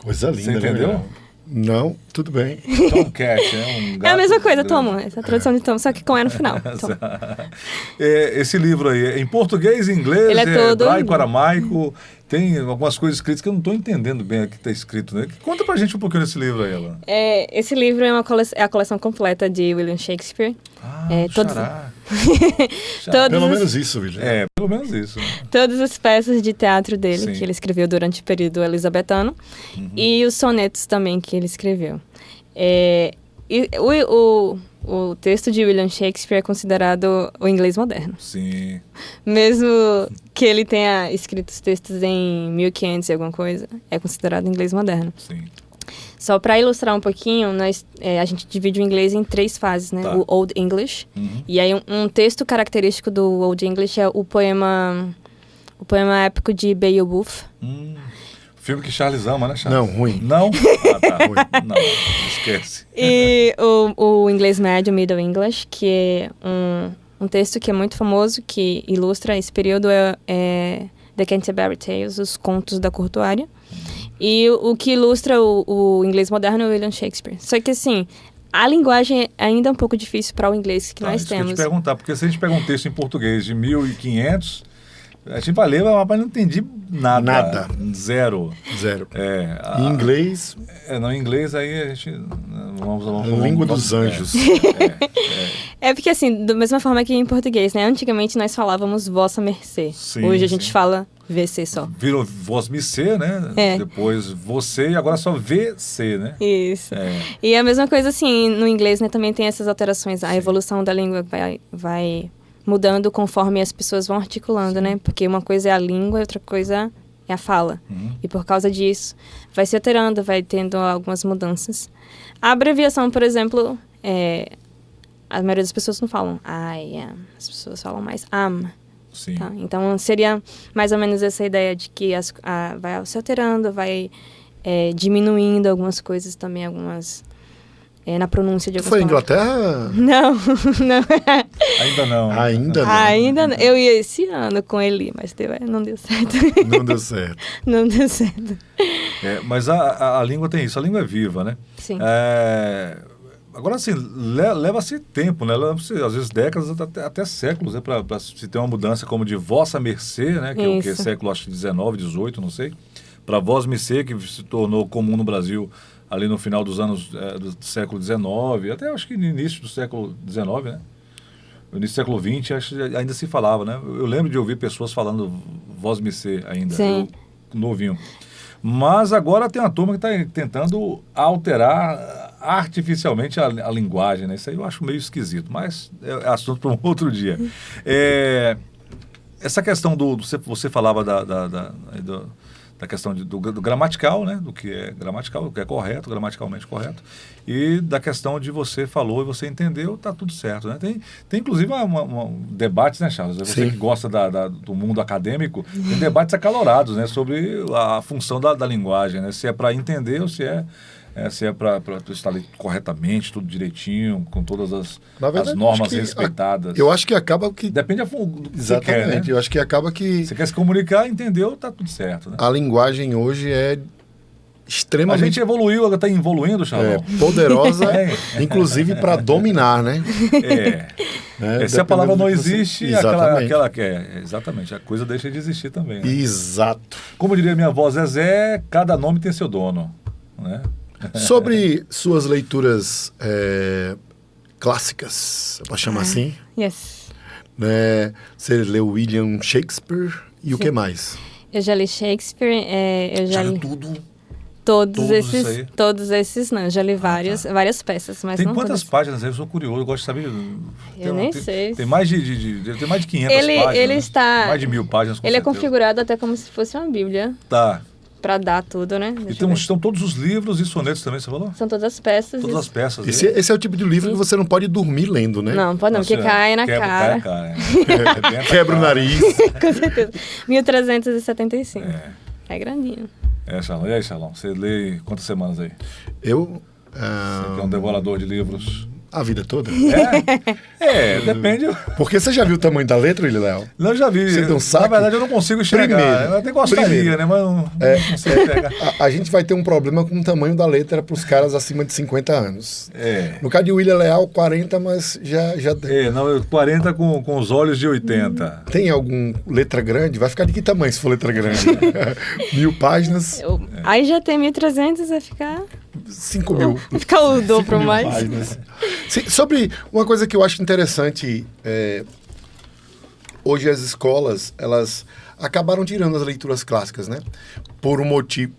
[SPEAKER 2] Coisa linda,
[SPEAKER 1] você entendeu?
[SPEAKER 2] Né? Não, tudo bem.
[SPEAKER 1] Tomcat, um gato.
[SPEAKER 3] É a mesma coisa, tomo. Essa é a tradução de tomo, só que com E no final.
[SPEAKER 1] Esse livro aí, em português, em inglês,
[SPEAKER 3] ele é todo
[SPEAKER 1] hebraico, aramaico, tem algumas coisas escritas que eu não estou entendendo bem o que está escrito, né? Conta pra gente um pouquinho desse livro aí, Alan.
[SPEAKER 3] Esse livro é a coleção completa de William Shakespeare.
[SPEAKER 2] Pelo menos isso, William.
[SPEAKER 1] Pelo menos isso. Né?
[SPEAKER 3] Todas as peças de teatro dele,
[SPEAKER 1] Sim.
[SPEAKER 3] que ele escreveu durante o período elizabetano, e os sonetos também que ele escreveu. E o texto de William Shakespeare é considerado o inglês moderno.
[SPEAKER 1] Sim.
[SPEAKER 3] Mesmo que ele tenha escrito os textos em 1500 e alguma coisa, é considerado inglês moderno.
[SPEAKER 1] Sim.
[SPEAKER 3] Só para ilustrar um pouquinho, a gente divide o inglês em 3 fases, né?
[SPEAKER 1] Tá.
[SPEAKER 3] O Old English. E aí um texto característico do Old English é o poema épico de Beowulf.
[SPEAKER 1] Filme que Charles ama, né, Charles?
[SPEAKER 2] Não, ruim.
[SPEAKER 1] Não? Ah, tá. Ruim. Não, esquece.
[SPEAKER 3] E o inglês médio, Middle English, que é um texto que é muito famoso, que ilustra esse período, é The Canterbury Tales, os contos da Cortuária. E o que ilustra o inglês moderno é o William Shakespeare. Só que, assim, a linguagem é ainda um pouco difícil para o inglês que nós
[SPEAKER 1] isso
[SPEAKER 3] temos.
[SPEAKER 1] Que eu te perguntar, porque se a gente pega um texto em português de 1500, a gente vai ler, mas não entendi nada.
[SPEAKER 2] Nada.
[SPEAKER 1] Zero.
[SPEAKER 2] Em inglês...
[SPEAKER 1] Em inglês aí a gente... Vamos
[SPEAKER 2] língua dos anjos.
[SPEAKER 3] É porque, assim, da mesma forma que em português, né? Antigamente nós falávamos vossa mercê.
[SPEAKER 1] Sim,
[SPEAKER 3] Hoje a gente fala VC só.
[SPEAKER 1] Virou voz mercê, né? Depois você e agora só VC, né?
[SPEAKER 3] Isso. E a mesma coisa, assim, no inglês, né? Também tem essas alterações. A evolução da língua vai mudando conforme as pessoas vão articulando, né? Porque uma coisa é a língua e outra coisa é a fala. E por causa disso, vai se alterando, vai tendo algumas mudanças. A abreviação, por exemplo, a maioria das pessoas não falam I am. As pessoas falam mais am.
[SPEAKER 1] Sim.
[SPEAKER 3] Tá? Então, seria mais ou menos essa ideia de que vai se alterando, vai diminuindo algumas coisas também, algumas... na pronúncia de algumas
[SPEAKER 2] Foi à
[SPEAKER 3] palavras.
[SPEAKER 2] Inglaterra?
[SPEAKER 3] Não, não.
[SPEAKER 1] Ainda não.
[SPEAKER 2] Ainda não.
[SPEAKER 3] Ainda não. Eu ia esse ano com ele, mas não deu certo.
[SPEAKER 2] Não deu certo.
[SPEAKER 3] Não deu certo.
[SPEAKER 1] Mas a língua tem isso, a língua é viva, né?
[SPEAKER 3] Sim.
[SPEAKER 1] Agora, assim, leva-se tempo, né? Leva-se, às vezes, décadas, até séculos, né? Para se ter uma mudança como de vossa mercê, né? Que é o que é século, acho que 19, 18, não sei. Para vós mercê, que se tornou comum no Brasil ali no final dos anos do século XIX, até acho que no início do século XIX, né? No início do século XX, acho que ainda se falava, né? Eu lembro de ouvir pessoas falando vós mercê ainda,
[SPEAKER 3] Sim.
[SPEAKER 1] novinho. Mas agora tem uma turma que está tentando alterar artificialmente a linguagem, né? Isso aí eu acho meio esquisito, mas é assunto para um outro dia. Essa questão você falava da questão do gramatical, né? Do que é gramatical, do que é correto, gramaticalmente correto, e da questão de você falou e você entendeu, tá tudo certo, né? Tem inclusive debates, né, Charles? Você que gosta do mundo acadêmico, tem debates acalorados, né? Sobre a função da linguagem, né? Se é para entender ou se é para estar ali corretamente, tudo direitinho, com todas as normas respeitadas.
[SPEAKER 2] Eu acho que acaba que...
[SPEAKER 1] Depende do que
[SPEAKER 2] Exatamente.
[SPEAKER 1] você quer, né?
[SPEAKER 2] Eu acho que acaba que...
[SPEAKER 1] Você quer se comunicar, entendeu, tá tudo certo, né?
[SPEAKER 2] A linguagem hoje é
[SPEAKER 1] A
[SPEAKER 2] extremamente...
[SPEAKER 1] gente evoluiu, ela está evoluindo, Charlão.
[SPEAKER 2] Poderosa, inclusive para dominar, né?
[SPEAKER 1] Se a palavra não existe,
[SPEAKER 2] Exatamente.
[SPEAKER 1] exatamente, a coisa deixa de existir também. Né?
[SPEAKER 2] Exato.
[SPEAKER 1] Como diria minha avó Zezé, cada nome tem seu dono, né?
[SPEAKER 2] Sobre suas leituras clássicas, eu posso chamar assim?
[SPEAKER 3] Yes.
[SPEAKER 2] Né? Você leu William Shakespeare e o que mais?
[SPEAKER 3] Eu já li Shakespeare, eu já li
[SPEAKER 1] tudo.
[SPEAKER 3] todos
[SPEAKER 1] isso aí?
[SPEAKER 3] esses. Todos esses não, eu já li várias peças, mas
[SPEAKER 1] Tem
[SPEAKER 3] não
[SPEAKER 1] quantas
[SPEAKER 3] todas.
[SPEAKER 1] páginas aí? Eu sou curioso, eu gosto de saber.
[SPEAKER 3] Eu nem sei.
[SPEAKER 1] Tem mais de 500 páginas.
[SPEAKER 3] Ele está...
[SPEAKER 1] Mais de 1000 páginas, com
[SPEAKER 3] Ele é
[SPEAKER 1] certeza.
[SPEAKER 3] configurado até como se fosse uma bíblia,
[SPEAKER 1] Tá.
[SPEAKER 3] pra dar tudo, né?
[SPEAKER 1] E
[SPEAKER 3] Deixa eu ver.
[SPEAKER 1] estão todos os livros e sonetos também, você falou?
[SPEAKER 3] São todas as peças.
[SPEAKER 1] Todas as peças.
[SPEAKER 2] Esse é o tipo de livro que você não pode dormir lendo, né?
[SPEAKER 3] Não, pode não, porque cai na cara.
[SPEAKER 2] Quebra o nariz.
[SPEAKER 3] Com certeza. 1375. É grandinho.
[SPEAKER 1] Charlão. E aí, Charlão? Você lê quantas semanas aí?
[SPEAKER 2] Eu...
[SPEAKER 1] Você que é um devorador de livros.
[SPEAKER 2] A vida toda?
[SPEAKER 1] Depende.
[SPEAKER 2] Porque você já viu o tamanho da letra, Léo?
[SPEAKER 1] Não, eu já vi.
[SPEAKER 2] Você tem um saco?
[SPEAKER 1] Na verdade, eu não consigo enxergar.
[SPEAKER 2] Primeiro.
[SPEAKER 1] Eu até gostaria, né? Mas não consigo enxergar.
[SPEAKER 2] A gente vai ter um problema com o tamanho da letra para os caras acima de 50 anos. No caso de William Leal, 40, mas já...
[SPEAKER 1] 40 com os olhos de 80.
[SPEAKER 2] Tem algum letra grande? Vai ficar de que tamanho se for letra grande? 1000 páginas?
[SPEAKER 3] Aí já tem 1300, vai ficar...
[SPEAKER 2] 5 mil.
[SPEAKER 3] Fica o dobro
[SPEAKER 2] 5 mil
[SPEAKER 3] mais.
[SPEAKER 2] páginas. Sobre uma coisa que eu acho interessante, hoje as escolas, elas acabaram tirando as leituras clássicas, né? Por um motivo...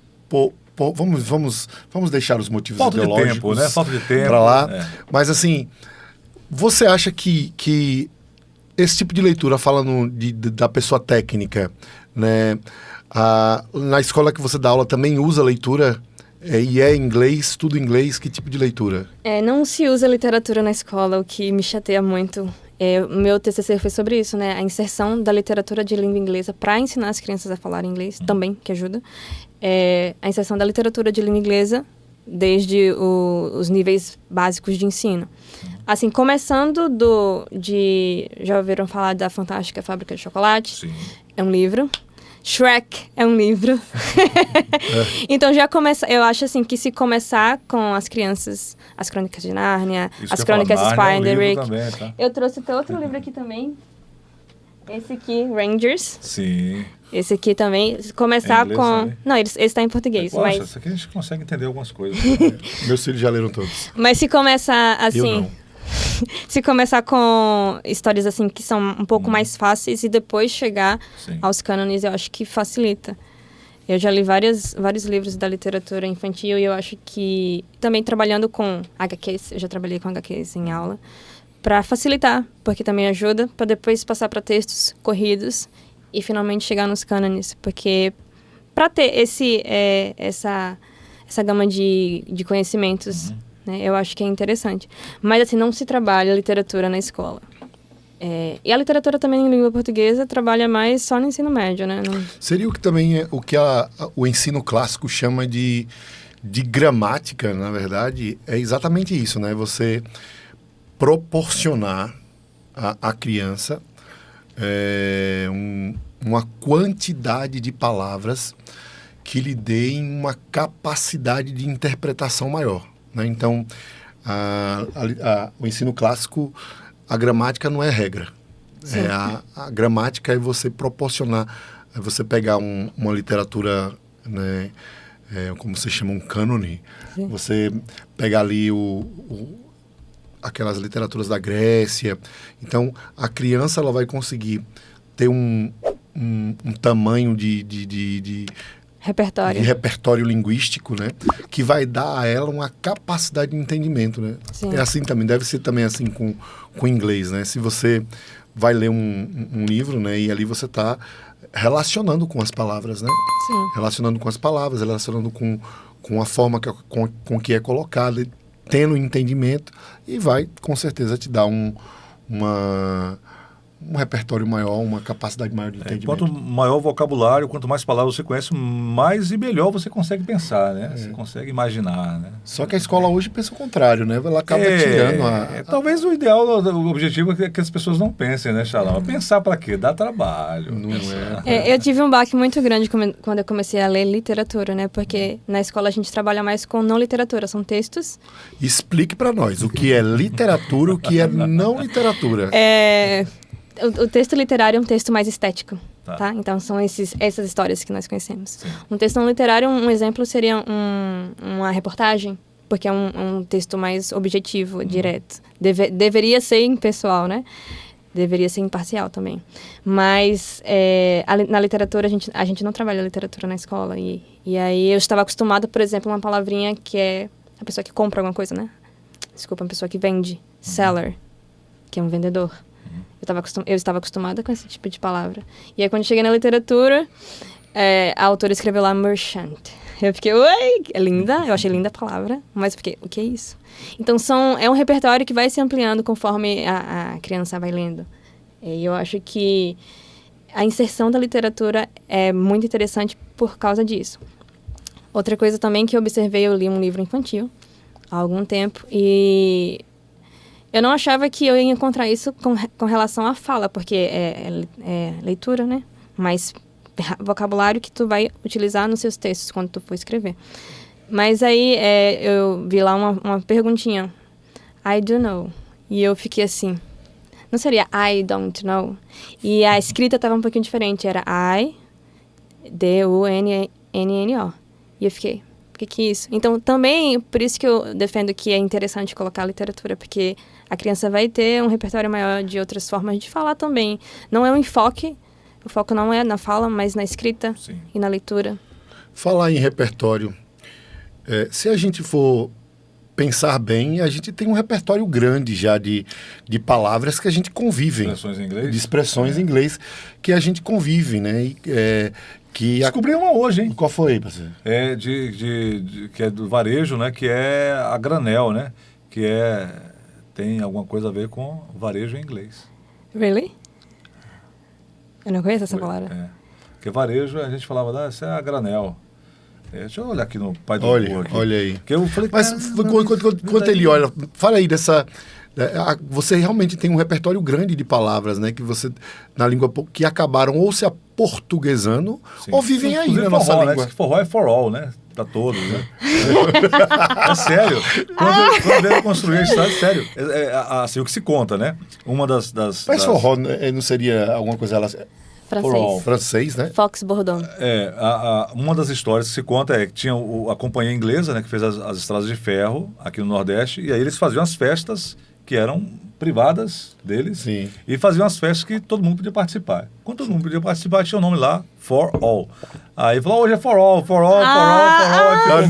[SPEAKER 2] Vamos deixar os motivos
[SPEAKER 1] Falta de
[SPEAKER 2] ideológicos
[SPEAKER 1] tempo, né? Falta de tempo.
[SPEAKER 2] para lá. Mas, assim, você acha que esse tipo de leitura, falando da pessoa técnica, né? Na escola que você dá aula também usa leitura? E é inglês, tudo inglês? Que tipo de leitura?
[SPEAKER 3] Não se usa literatura na escola, o que me chateia muito. O meu TCC foi sobre isso, né? A inserção da literatura de língua inglesa para ensinar as crianças a falar inglês, também, que ajuda. A inserção da literatura de língua inglesa desde os níveis básicos de ensino. Assim, começando já ouviram falar da Fantástica Fábrica de Chocolate?
[SPEAKER 1] Sim.
[SPEAKER 3] É um livro. Shrek é um livro. Então já começa, eu acho assim que se começar com as crianças, as Crônicas de Nárnia,
[SPEAKER 1] Isso
[SPEAKER 3] as Crônicas de Spiderwick.
[SPEAKER 1] Também, tá?
[SPEAKER 3] Eu trouxe até outro livro aqui também. Esse aqui, Rangers.
[SPEAKER 1] Sim.
[SPEAKER 3] Esse aqui também. Começar
[SPEAKER 1] inglês
[SPEAKER 3] com...
[SPEAKER 1] também?
[SPEAKER 3] Não, esse está em português.
[SPEAKER 1] Poxa,
[SPEAKER 3] mas...
[SPEAKER 1] isso aqui a gente consegue entender algumas coisas.
[SPEAKER 2] Meus filhos já leram todos.
[SPEAKER 3] Mas se começar
[SPEAKER 2] Eu
[SPEAKER 3] assim...
[SPEAKER 2] não.
[SPEAKER 3] Se começar com histórias assim que são um pouco mais fáceis e depois chegar
[SPEAKER 1] Sim.
[SPEAKER 3] aos cânones, eu acho que facilita. Eu já li vários livros da literatura infantil e eu acho que... Também trabalhando com HQs, eu já trabalhei com HQs em aula, para facilitar, porque também ajuda, para depois passar para textos corridos e finalmente chegar nos cânones, porque para ter essa gama de conhecimentos, né, eu acho que é interessante. Mas assim, não se trabalha literatura na escola. E a literatura também em língua portuguesa trabalha mais só no ensino médio, né?
[SPEAKER 2] Seria o que também o que o ensino clássico chama de gramática, na verdade, é exatamente isso, né? Você proporcionar à criança uma quantidade de palavras que lhe deem uma capacidade de interpretação maior, né? Então, o ensino clássico, a gramática não é regra. A gramática é você proporcionar, é você pegar uma literatura, né, como você chama, um cânone, você pegar ali aquelas literaturas da Grécia. Então, a criança ela vai conseguir ter um tamanho de repertório linguístico, né? Que vai dar a ela uma capacidade de entendimento, né?
[SPEAKER 3] Sim.
[SPEAKER 2] É assim também, deve ser também assim com o inglês, né? Se você vai ler um livro, né? E ali você está relacionando com as palavras, né?
[SPEAKER 3] Sim.
[SPEAKER 2] Relacionando com as palavras, relacionando com a forma com que é colocada, tendo entendimento, e vai, com certeza, te dar um repertório maior, uma capacidade maior de entendimento.
[SPEAKER 1] Quanto maior o vocabulário, quanto mais palavras você conhece, mais e melhor você consegue pensar, né? Você consegue imaginar, né?
[SPEAKER 2] Só que a escola hoje pensa o contrário, né? Ela acaba tirando
[SPEAKER 1] talvez o ideal, o objetivo é que as pessoas não pensem, né, Xalão? Pensar para quê? Dá trabalho.
[SPEAKER 2] Não
[SPEAKER 3] eu tive um baque muito grande quando eu comecei a ler literatura, né? Porque na escola a gente trabalha mais com não literatura, são textos.
[SPEAKER 2] Explique para nós o que é literatura, o que é não literatura.
[SPEAKER 3] O texto literário é um texto mais estético, tá? Então, são essas histórias que nós conhecemos.
[SPEAKER 1] Sim.
[SPEAKER 3] Um texto não literário, um exemplo seria uma reportagem, porque é um texto mais objetivo, direto. Deveria ser impessoal, né? Deveria ser imparcial também. Mas na literatura, a gente não trabalha literatura na escola. E aí eu estava acostumada, por exemplo, uma palavrinha que é a pessoa que compra alguma coisa, né? Desculpa, uma pessoa que vende. Seller, que é um vendedor. Eu estava acostumada com esse tipo de palavra. E aí, quando cheguei na literatura, a autora escreveu lá merchant. Eu fiquei, oi, é linda, eu achei linda a palavra, mas eu fiquei, o que é isso? Então, é um repertório que vai se ampliando conforme a criança vai lendo. E eu acho que a inserção da literatura é muito interessante por causa disso. Outra coisa também que eu observei, eu li um livro infantil há algum tempo, e eu não achava que eu ia encontrar isso com relação à fala, porque é leitura, né? Mas vocabulário que tu vai utilizar nos seus textos quando tu for escrever. Mas aí eu vi lá uma perguntinha. I do know. E eu fiquei assim. Não seria I don't know? E a escrita estava um pouquinho diferente. Era I, D-U-N-N-N-O. E eu fiquei, Por que isso? Então, também, por isso que eu defendo que é interessante colocar a literatura, porque a criança vai ter um repertório maior de outras formas de falar também. Não é um enfoque, o foco não é na fala, mas na escrita
[SPEAKER 1] Sim.
[SPEAKER 3] e na leitura.
[SPEAKER 2] Falar em repertório, se a gente for pensar bem, a gente tem um repertório grande já de palavras que a gente convive.
[SPEAKER 1] Expressões em inglês?
[SPEAKER 2] De expressões em inglês que a gente convive, né?
[SPEAKER 1] Descobri uma hoje, hein?
[SPEAKER 2] Qual foi, parceiro?
[SPEAKER 1] É que é do varejo, né? Que é a granel, né? Tem alguma coisa a ver com varejo em inglês.
[SPEAKER 3] Really? Eu não conheço essa palavra.
[SPEAKER 1] É. Porque varejo, a gente falava, isso é a granel. Deixa eu olhar aqui no pai do
[SPEAKER 2] Olha,
[SPEAKER 1] Google aqui.
[SPEAKER 2] olha aí.
[SPEAKER 1] Porque eu falei,
[SPEAKER 2] Mas enquanto ele olha, fala aí dessa... Você realmente tem um repertório grande de palavras, né? Que você, na língua, que acabaram ou se aportuguesando
[SPEAKER 1] sim,
[SPEAKER 2] ou vivem aí
[SPEAKER 1] inclusive
[SPEAKER 2] na nossa
[SPEAKER 1] forró,
[SPEAKER 2] língua.
[SPEAKER 1] Né? Diz que forró é for all, né? Pra todos, né? É sério. Quando eu construí a história, sério. Assim, o que se conta, né? Uma das...
[SPEAKER 2] Mas forró não seria alguma coisa...
[SPEAKER 3] Francês.
[SPEAKER 2] Francês, né?
[SPEAKER 3] Fox Bourdon.
[SPEAKER 1] Uma das histórias que se conta é que tinha a companhia inglesa, né? Que fez as estradas de ferro aqui no Nordeste. E aí eles faziam as festas que eram privadas deles.
[SPEAKER 2] Sim.
[SPEAKER 1] E faziam as festas que todo mundo podia participar. Quando todo mundo podia participar, tinha o nome lá, For All. Aí falou, hoje é For All, For All, For All, For All.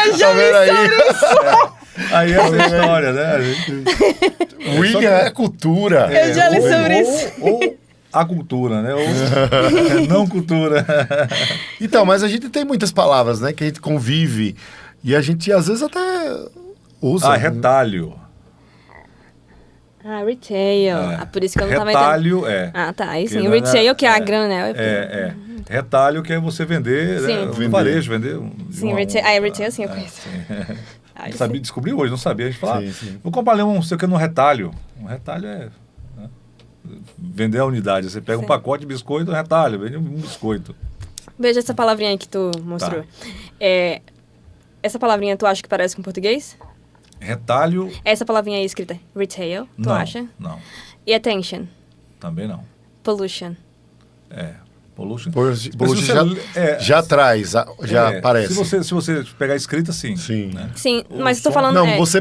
[SPEAKER 3] Eu já vi sobre isso.
[SPEAKER 1] Aí essa é a história, né?
[SPEAKER 2] William é cultura.
[SPEAKER 3] Eu já li sobre isso.
[SPEAKER 1] Ou a cultura, né? Ou não cultura.
[SPEAKER 2] Então, mas a gente tem muitas palavras, né? Que a gente convive. E a gente, às vezes, até usa.
[SPEAKER 1] Retalho.
[SPEAKER 3] Retail. Por isso que eu não tava
[SPEAKER 1] Retalho
[SPEAKER 3] entendendo. Tá. Aí sim.
[SPEAKER 1] Que
[SPEAKER 3] Retail, que é a granel.
[SPEAKER 1] Retalho, que é você vender,
[SPEAKER 3] sim.
[SPEAKER 1] Né? No varejo, vender.
[SPEAKER 3] Sim, retail. Retail, sim, eu conheço.
[SPEAKER 1] Descobri hoje, não sabia. A gente falava,
[SPEAKER 2] sim.
[SPEAKER 1] vou comprar não sei o que no retalho. Um retalho é... Né? Vender a unidade. Você pega um pacote de biscoito, um retalho, vende um biscoito.
[SPEAKER 3] Veja essa palavrinha aí que tu mostrou.
[SPEAKER 1] Tá.
[SPEAKER 3] Essa palavrinha tu acha que parece com português?
[SPEAKER 1] Retalho...
[SPEAKER 3] Essa palavrinha aí escrita retail, tu acha?
[SPEAKER 1] Não.
[SPEAKER 3] E attention?
[SPEAKER 1] Também não.
[SPEAKER 3] Pollution?
[SPEAKER 1] Pollution.
[SPEAKER 2] Pollution já traz, já aparece.
[SPEAKER 1] Se você pegar a escrita, sim.
[SPEAKER 2] Sim.
[SPEAKER 1] Né?
[SPEAKER 3] Sim, mas estou falando...
[SPEAKER 2] Não, você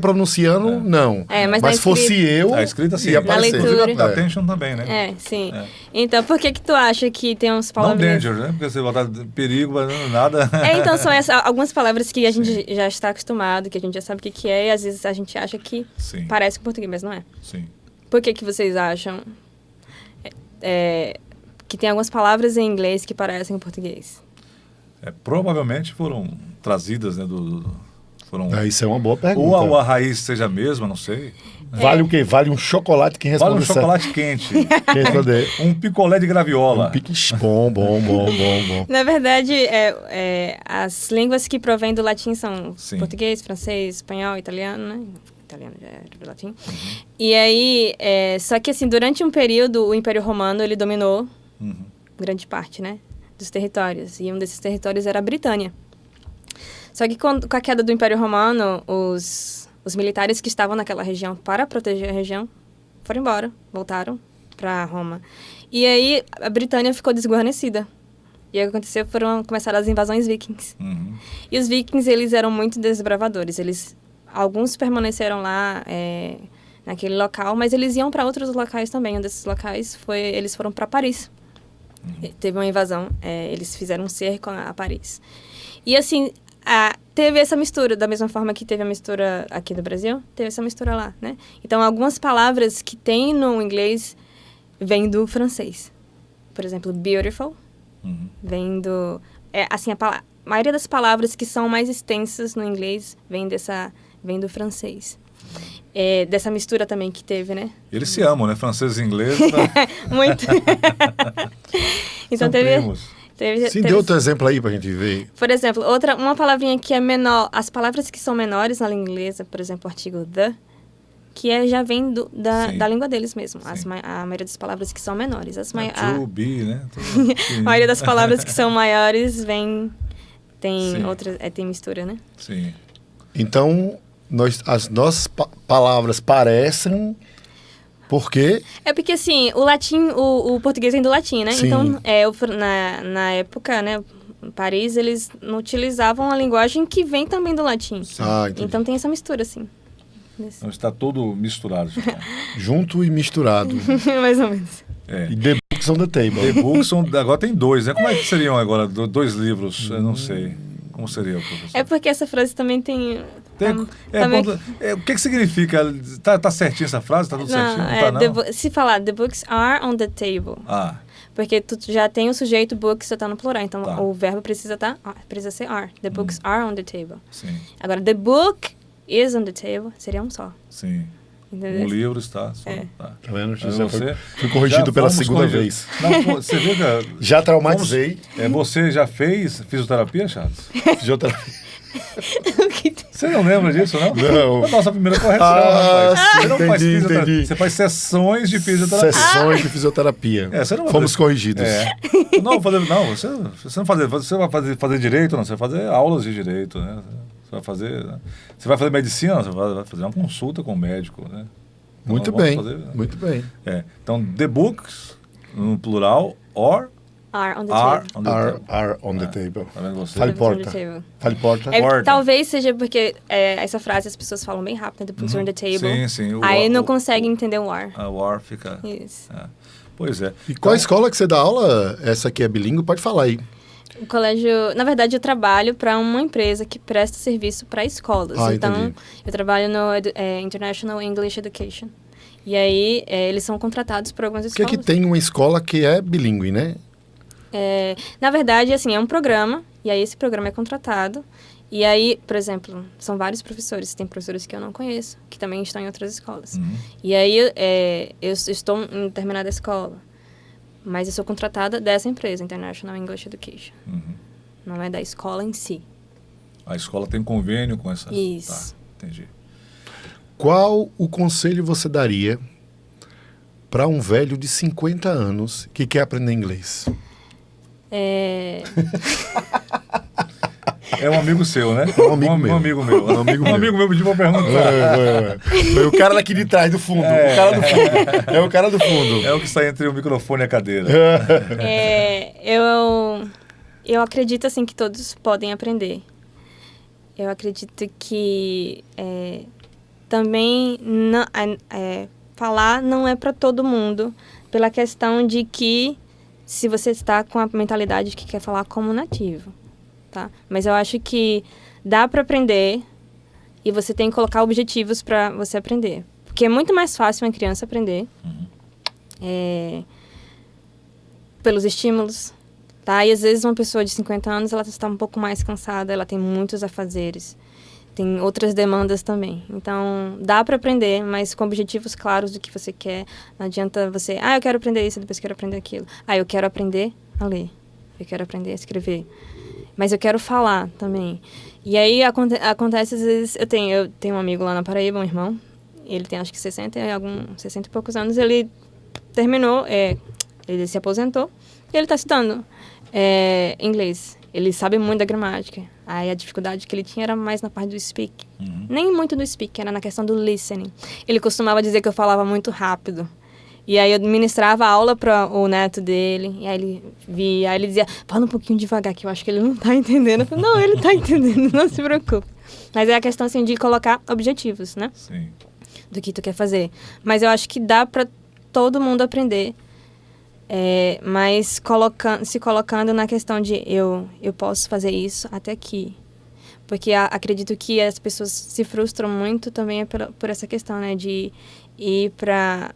[SPEAKER 2] pronunciando, não.
[SPEAKER 3] Mas
[SPEAKER 2] fosse eu...
[SPEAKER 1] A escrita, sim.
[SPEAKER 2] Ia aparecer.
[SPEAKER 3] Na leitura.
[SPEAKER 1] Attention também, né?
[SPEAKER 3] Sim. Então, por que tu acha que tem uns palavrinhas...
[SPEAKER 1] Não danger, né? Porque você botar perigo, nada...
[SPEAKER 3] Então, são algumas palavras que a gente já está acostumado, que a gente já sabe o que é, e às vezes a gente acha que parece com português, mas não é.
[SPEAKER 1] Sim.
[SPEAKER 3] Por que vocês acham que tem algumas palavras em inglês que parecem em português?
[SPEAKER 1] Provavelmente foram trazidas, né,
[SPEAKER 2] isso é uma boa pergunta.
[SPEAKER 1] Ou a raiz seja a mesma, não sei.
[SPEAKER 2] Vale o quê? Vale um chocolate que responde
[SPEAKER 1] Vale um chocolate quente. Um picolé de graviola.
[SPEAKER 2] Bom.
[SPEAKER 3] Na verdade, as línguas que provêm do latim são português, francês, espanhol, italiano, né? Italiano já é do latim. E aí, só que assim, durante um período, o Império Romano, ele dominou grande parte, né, dos territórios. E um desses territórios era a Britânia. Só que com a queda do Império Romano, os militares que estavam naquela região para proteger a região foram embora, voltaram para Roma. E aí, a Britânia ficou desguarnecida. E o que aconteceu começaram as invasões vikings. E os vikings, eles eram muito desbravadores. Alguns permaneceram lá naquele local, mas eles iam para outros locais também. Um desses locais eles foram para Paris. Teve uma invasão, eles fizeram um cerco a Paris. E assim, teve essa mistura, da mesma forma que teve a mistura aqui no Brasil, teve essa mistura lá, né? Então, algumas palavras que tem no inglês vêm do francês. Por exemplo, beautiful, vem do... assim, a maioria das palavras que são mais extensas no inglês vem do francês. Dessa mistura também que teve, né?
[SPEAKER 1] Eles se amam, né? Francês e inglês.
[SPEAKER 3] Muito. Então,
[SPEAKER 2] Dê outro exemplo aí pra gente ver.
[SPEAKER 3] Por exemplo, uma palavrinha que é menor, as palavras que são menores na língua inglesa, por exemplo, o artigo the, que já vem da língua deles mesmo. A maioria das palavras que são menores.
[SPEAKER 1] To be, né?
[SPEAKER 3] A maioria das palavras que são maiores tem mistura, né?
[SPEAKER 1] Sim.
[SPEAKER 2] Então, as nossas palavras parecem... Por quê?
[SPEAKER 3] Porque, assim, o latim, o português vem do latim, né?
[SPEAKER 2] Sim.
[SPEAKER 3] Então, na época, né, em Paris, eles não utilizavam a linguagem que vem também do latim.
[SPEAKER 2] Entendi.
[SPEAKER 3] Então tem essa mistura, assim.
[SPEAKER 1] Então está todo misturado.
[SPEAKER 2] Junto e misturado.
[SPEAKER 3] Mais ou menos.
[SPEAKER 1] É.
[SPEAKER 2] E The Books on the Table.
[SPEAKER 1] The Books agora tem 2, né? Como é que seriam agora 2 livros? Eu não sei. Como seria, professor?
[SPEAKER 3] É porque essa frase também tem...
[SPEAKER 1] também... o que significa? Tá certinho essa frase? Tá tudo certinho? Não tá, não?
[SPEAKER 3] Se falar, the books are on the table. Porque tu já tem o sujeito books, já tá no plural. Então, o verbo precisa ser are. The books are on the table.
[SPEAKER 1] Sim.
[SPEAKER 3] Agora, the book is on the table seria um só.
[SPEAKER 1] Sim.
[SPEAKER 3] Entendeu?
[SPEAKER 1] Um livro está.
[SPEAKER 2] Tá vendo?
[SPEAKER 1] Já
[SPEAKER 2] fui corrigido pela segunda vez.
[SPEAKER 1] Não, você vê que...
[SPEAKER 2] Já traumatizei.
[SPEAKER 1] Você já fez fisioterapia, Charles?
[SPEAKER 2] Fisioterapia.
[SPEAKER 1] Você não lembra disso, não?
[SPEAKER 2] Não.
[SPEAKER 1] Foi a nossa primeira correção, rapaz. Você não faz fisioterapia.
[SPEAKER 2] Entendi.
[SPEAKER 1] Você faz sessões de fisioterapia.
[SPEAKER 2] Sessões de fisioterapia.
[SPEAKER 1] Você não
[SPEAKER 2] Fomos corrigidos.
[SPEAKER 1] Não, você não você vai fazer direito, não. Você vai fazer aulas de direito, né? Você vai fazer medicina, você vai fazer uma consulta com o médico, né? Então,
[SPEAKER 2] muito bem, muito bem.
[SPEAKER 1] Então, the books, no plural, or...
[SPEAKER 3] Are on the table.
[SPEAKER 2] Are on the table.
[SPEAKER 1] Tá vendo você?
[SPEAKER 2] Fale porta. Fale porta.
[SPEAKER 3] Talvez seja porque essa frase as pessoas falam bem rápido, né? The books are on the table.
[SPEAKER 1] Sim.
[SPEAKER 3] Aí não consegue entender o are.
[SPEAKER 1] O are fica...
[SPEAKER 3] Isso.
[SPEAKER 1] Pois é.
[SPEAKER 2] E qual a escola que você dá aula? Essa aqui é bilíngue? Pode falar aí.
[SPEAKER 3] O colégio... Na verdade, eu trabalho para uma empresa que presta serviço para escolas. Então,
[SPEAKER 2] entendi.
[SPEAKER 3] eu trabalho no International English Education. E aí, eles são contratados por algumas escolas.
[SPEAKER 2] Porque aqui tem uma escola que é bilíngue, né?
[SPEAKER 3] Na verdade, assim, é um programa. E aí, esse programa é contratado. E aí, por exemplo, são vários professores. Tem professores que eu não conheço, que também estão em outras escolas. E aí, eu estou em determinada escola. Mas eu sou contratada dessa empresa, International English Education. Não é da escola em si.
[SPEAKER 1] A escola tem convênio com essa...
[SPEAKER 3] Isso.
[SPEAKER 1] Tá, entendi.
[SPEAKER 2] Qual o conselho você daria para um velho de 50 anos que quer aprender inglês?
[SPEAKER 1] É um amigo seu, né?
[SPEAKER 2] Um amigo meu.
[SPEAKER 1] Um amigo meu pediu uma pergunta.
[SPEAKER 2] O cara daqui de trás, do fundo. O cara do fundo. É o cara do fundo.
[SPEAKER 1] É o que está entre o microfone e a cadeira.
[SPEAKER 3] Eu acredito, assim, que todos podem aprender. Eu acredito que também falar não é para todo mundo, pela questão de que se você está com a mentalidade que quer falar como nativo. Tá? Mas eu acho que dá para aprender e você tem que colocar objetivos para você aprender. Porque é muito mais fácil uma criança aprender pelos estímulos. Tá? E às vezes uma pessoa de 50 anos ela está um pouco mais cansada, ela tem muitos afazeres, tem outras demandas também. Então, dá para aprender, mas com objetivos claros do que você quer. Não adianta você, eu quero aprender isso, depois quero aprender aquilo. Eu quero aprender a ler, eu quero aprender a escrever. Mas eu quero falar também. E aí acontece, às vezes, eu tenho um amigo lá na Paraíba, um irmão, ele tem acho que 60 e poucos anos, ele terminou, ele se aposentou, e ele está estudando inglês. Ele sabe muito da gramática. Aí a dificuldade que ele tinha era mais na parte do speak. Nem muito do speak, era na questão do listening. Ele costumava dizer que eu falava muito rápido. E aí eu ministrava aula para o neto dele, e aí ele via, aí ele dizia, fala um pouquinho devagar, que eu acho que ele não tá entendendo. Eu falei, não, ele tá entendendo, não se preocupe. Mas é a questão, assim, de colocar objetivos, né?
[SPEAKER 1] Sim.
[SPEAKER 3] Do que tu quer fazer. Mas eu acho que dá para todo mundo aprender, mas se colocando na questão de eu posso fazer isso até aqui. Porque acredito que as pessoas se frustram muito também por essa questão, né? De ir para...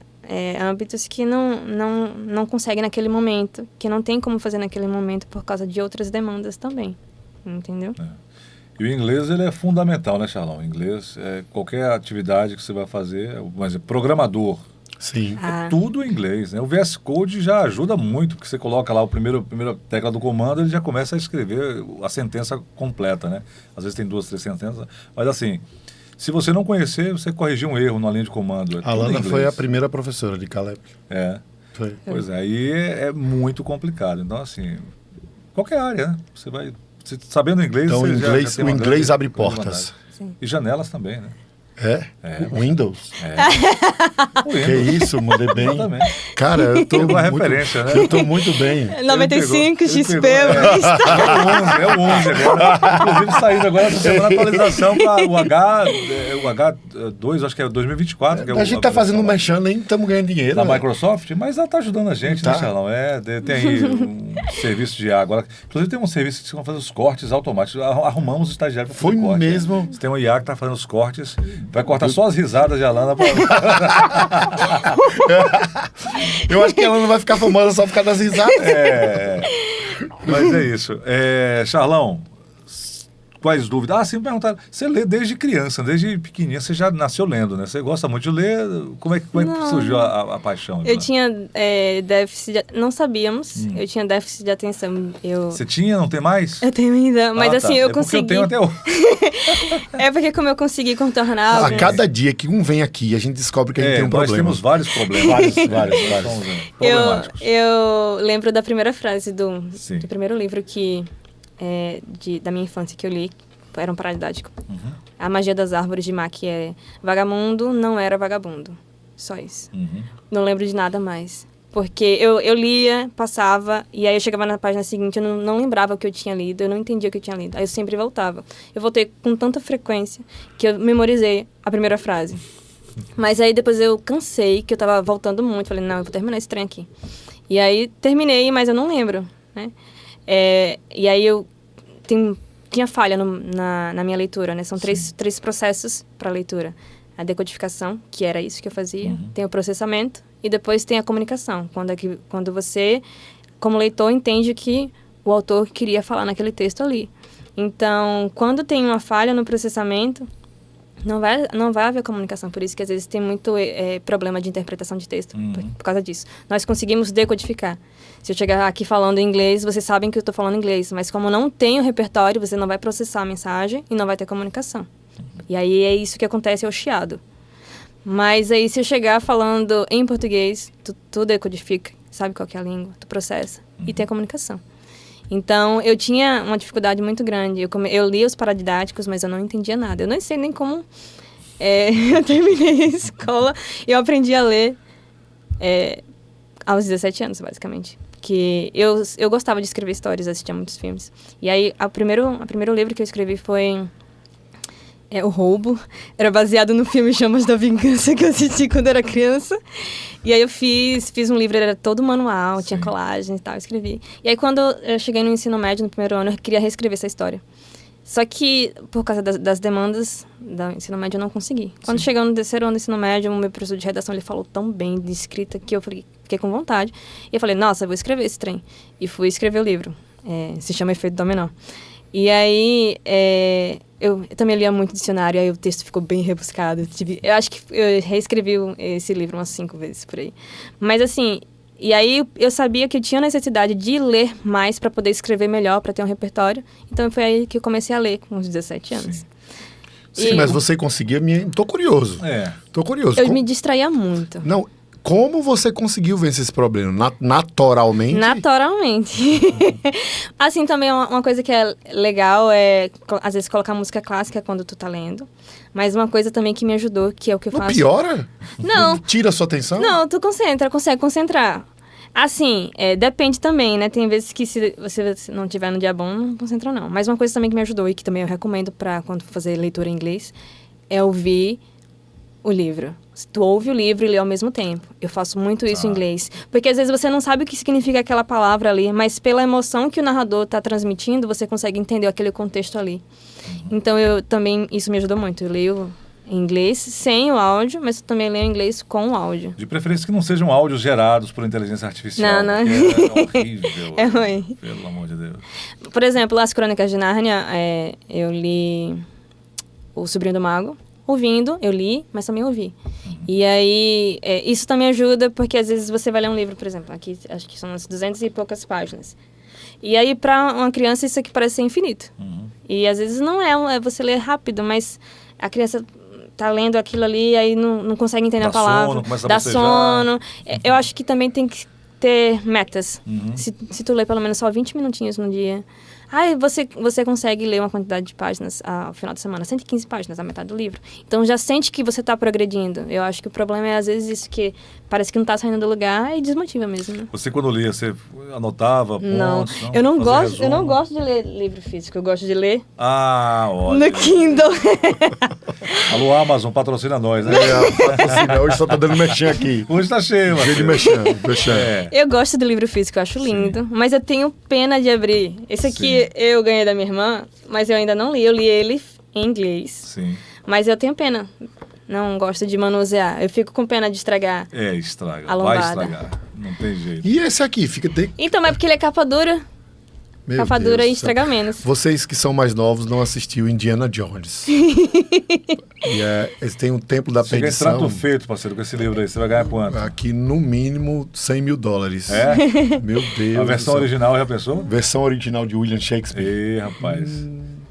[SPEAKER 3] âmbitos que não conseguem naquele momento, que não tem como fazer naquele momento por causa de outras demandas também, entendeu?
[SPEAKER 1] E o inglês, ele é fundamental, né, Charlão? O inglês, qualquer atividade que você vai fazer, mas programador,
[SPEAKER 2] sim.
[SPEAKER 1] É tudo em inglês, né? O VS Code já ajuda muito, porque você coloca lá a primeira tecla do comando, ele já começa a escrever a sentença completa, né? Às vezes tem 2, 3 sentenças, mas assim... Se você não conhecer, você corrigir um erro na linha de comando.
[SPEAKER 2] A Lana foi a primeira professora de Caleb.
[SPEAKER 1] Foi. Pois é, aí é muito complicado. Então, assim, qualquer área, né? Você vai... sabendo inglês,
[SPEAKER 2] então,
[SPEAKER 1] você
[SPEAKER 2] o inglês abre portas.
[SPEAKER 1] E janelas também, né?
[SPEAKER 2] Windows.
[SPEAKER 1] Windows.
[SPEAKER 2] Que isso, mandei bem.
[SPEAKER 1] Exatamente.
[SPEAKER 2] Cara, eu tô
[SPEAKER 1] Pegou a
[SPEAKER 2] muito,
[SPEAKER 1] referência, né?
[SPEAKER 2] eu tô muito bem.
[SPEAKER 3] 95
[SPEAKER 1] Ele
[SPEAKER 3] XP.
[SPEAKER 1] pegou, é o 11 agora. Inclusive saindo agora essa semana a atualização para o H2, acho que é 2024. Que é
[SPEAKER 2] A gente tá fazendo merchan, nem estamos ganhando dinheiro.
[SPEAKER 1] da
[SPEAKER 2] né?
[SPEAKER 1] Microsoft, mas ela tá ajudando a gente,
[SPEAKER 2] Tá.
[SPEAKER 1] né, Charlão? Tem aí um serviço de agora. Inclusive tem um serviço que vão fazer os cortes automáticos. Arrumamos o estagiário para fazer
[SPEAKER 2] Foi
[SPEAKER 1] corte.
[SPEAKER 2] mesmo?
[SPEAKER 1] Você tem um IA que tá fazendo os cortes, vai cortar só as risadas de Alana.
[SPEAKER 2] Eu acho que ela não vai ficar famosa só por causa das risadas.
[SPEAKER 1] Mas é isso. Charlão, quais dúvidas? Ah, sim, me perguntaram. Você lê desde criança, desde pequenininha, você já nasceu lendo, né? Você gosta muito de ler. Como é que surgiu a paixão?
[SPEAKER 3] Eu tinha déficit não sabíamos, eu tinha déficit de atenção.
[SPEAKER 1] Você tinha, não tem mais?
[SPEAKER 3] Eu tenho ainda, mas assim, eu consegui.
[SPEAKER 1] Eu tenho até hoje.
[SPEAKER 3] É porque como eu consegui contornar...
[SPEAKER 2] A cada dia que um vem aqui, a gente descobre que a gente tem um
[SPEAKER 1] nós
[SPEAKER 2] problema.
[SPEAKER 1] temos vários problemas. vários. Problemáticos.
[SPEAKER 3] Eu lembro da primeira frase do
[SPEAKER 1] Sim.
[SPEAKER 3] primeiro livro da minha infância que eu li, era um paradidático. A Magia das Árvores, de Mack, vagabundo não era vagabundo. Só isso. Não lembro de nada mais. Porque eu lia, passava, e aí eu chegava na página seguinte, eu não lembrava o que eu tinha lido, eu não entendia o que eu tinha lido. Aí eu sempre voltava. Eu voltei com tanta frequência que eu memorizei a primeira frase. Mas aí depois eu cansei, que eu tava voltando muito. Falei, não, eu vou terminar esse trem aqui. E aí terminei, mas eu não lembro, né? E aí eu tinha falha na minha leitura, né? São três processos para leitura. A decodificação, que era isso que eu fazia. Tem o processamento e depois tem a comunicação. Quando você, como leitor, entende o que o autor queria falar naquele texto ali. Então, quando tem uma falha no processamento, não vai haver comunicação. Por isso que às vezes tem muito problema de interpretação de texto, por causa disso. Nós conseguimos decodificar. Se eu chegar aqui falando inglês, vocês sabem que eu estou falando inglês, mas como não tem o repertório, você não vai processar a mensagem e não vai ter comunicação. E aí é isso que acontece, é o chiado. Mas aí se eu chegar falando em português, tu decodifica, sabe qual que é a língua, tu processa e tem a comunicação. Então, eu tinha uma dificuldade muito grande. Eu lia os paradidáticos, mas eu não entendia nada. Eu não sei nem como... eu terminei a escola e eu aprendi a ler aos 17 anos, basicamente. Que eu gostava de escrever histórias, assistia muitos filmes. E aí, o primeiro livro que eu escrevi foi... O Roubo. Era baseado no filme Chamas da Vingança, que eu assisti quando era criança. E aí eu fiz um livro, era todo manual, tinha colagem e tal, eu escrevi. E aí quando eu cheguei no ensino médio, no primeiro ano, eu queria reescrever essa história. Só que, por causa das demandas do ensino médio, eu não consegui. Quando chegou no terceiro ano do ensino médio, o meu professor de redação, ele falou tão bem de escrita que eu fiquei com vontade. E eu falei, nossa, eu vou escrever esse trem. E fui escrever o livro. Se chama Efeito Dominó. E aí, eu também lia muito dicionário, aí o texto ficou bem rebuscado. Eu acho que eu reescrevi esse livro umas 5 vezes por aí. Mas assim, e aí eu sabia que eu tinha necessidade de ler mais para poder escrever melhor, para ter um repertório. Então foi aí que eu comecei a ler, com uns 17 anos.
[SPEAKER 2] Sim, mas você conseguia Tô curioso. Tô curioso.
[SPEAKER 3] Eu me distraía muito.
[SPEAKER 2] Não, como você conseguiu vencer esse problema? Naturalmente?
[SPEAKER 3] Naturalmente. Assim, também uma coisa que é legal às vezes, colocar música clássica quando tu tá lendo. Mas uma coisa também que me ajudou, que é o que eu faço...
[SPEAKER 2] Não piora?
[SPEAKER 3] Não.
[SPEAKER 2] Tira a sua atenção?
[SPEAKER 3] Não, tu consegue concentrar. Assim, depende também, né? Tem vezes que se você não tiver no dia bom, não concentra não. Mas uma coisa também que me ajudou e que também eu recomendo pra quando for fazer leitura em inglês, é ouvir o livro. Tu ouve o livro e lê ao mesmo tempo. Eu faço muito isso em inglês. Porque às vezes você não sabe o que significa aquela palavra ali, mas pela emoção que o narrador está transmitindo, você consegue entender aquele contexto ali. Então, isso me ajudou muito. Eu leio em inglês sem o áudio, mas eu também leio em inglês com o áudio.
[SPEAKER 1] De preferência que não sejam áudios gerados por inteligência artificial.
[SPEAKER 3] Não.
[SPEAKER 1] É horrível.
[SPEAKER 3] É ruim.
[SPEAKER 1] Pelo amor de Deus.
[SPEAKER 3] Por exemplo, As Crônicas de Nárnia, eu li O Sobrinho do Mago. Ouvindo, eu li, mas também ouvi. E aí, isso também ajuda, porque às vezes você vai ler um livro, por exemplo, aqui acho que são umas 200 e poucas páginas. E aí, para uma criança, isso aqui parece ser infinito. E às vezes não é você ler rápido, mas a criança tá lendo aquilo ali e aí não consegue entender a palavra. Dá sono. Eu acho que também tem que ter metas. Se tu ler pelo menos só 20 minutinhos no dia, você consegue ler uma quantidade de páginas ao final de semana, 115 páginas, a metade do livro. Então já sente que você está progredindo. Eu acho que o problema é às vezes isso, que parece que não está saindo do lugar e desmotiva mesmo. Né?
[SPEAKER 1] Você quando lia, você anotava pontos?
[SPEAKER 3] Não, eu não gosto de ler livro físico, eu gosto de ler
[SPEAKER 1] olha.
[SPEAKER 3] no Kindle.
[SPEAKER 1] Alô, Amazon, patrocina nós, né?
[SPEAKER 2] Patrocina. Hoje só tá dando mexer aqui.
[SPEAKER 1] Hoje tá cheio,
[SPEAKER 2] Cheio de mexendo.
[SPEAKER 3] Eu gosto do livro físico, eu acho lindo, mas eu tenho pena de abrir. Esse aqui eu ganhei da minha irmã, mas eu ainda não li. Eu li ele em inglês.
[SPEAKER 1] Sim.
[SPEAKER 3] Mas eu tenho pena. Não gosto de manusear. Eu fico com pena de estragar.
[SPEAKER 1] Estraga.
[SPEAKER 3] A
[SPEAKER 1] Vai
[SPEAKER 3] lombada.
[SPEAKER 1] estragar. Não tem jeito.
[SPEAKER 2] E esse aqui?
[SPEAKER 3] Então, mas porque ele é capa dura.
[SPEAKER 2] Meu
[SPEAKER 3] Capa
[SPEAKER 2] Deus
[SPEAKER 3] dura
[SPEAKER 2] do
[SPEAKER 3] e
[SPEAKER 2] céu.
[SPEAKER 3] estraga menos.
[SPEAKER 2] Vocês que são mais novos não assistiu Indiana Jones. Eles têm um Templo da
[SPEAKER 1] Chega em
[SPEAKER 2] Perdição.
[SPEAKER 1] trato feito, parceiro, com esse livro aí. Você vai ganhar quanto?
[SPEAKER 2] Aqui, no mínimo, $100 mil.
[SPEAKER 1] É?
[SPEAKER 2] Meu Deus.
[SPEAKER 1] A versão
[SPEAKER 2] do céu.
[SPEAKER 1] original, já pensou?
[SPEAKER 2] Versão original de William Shakespeare.
[SPEAKER 1] Ih, rapaz.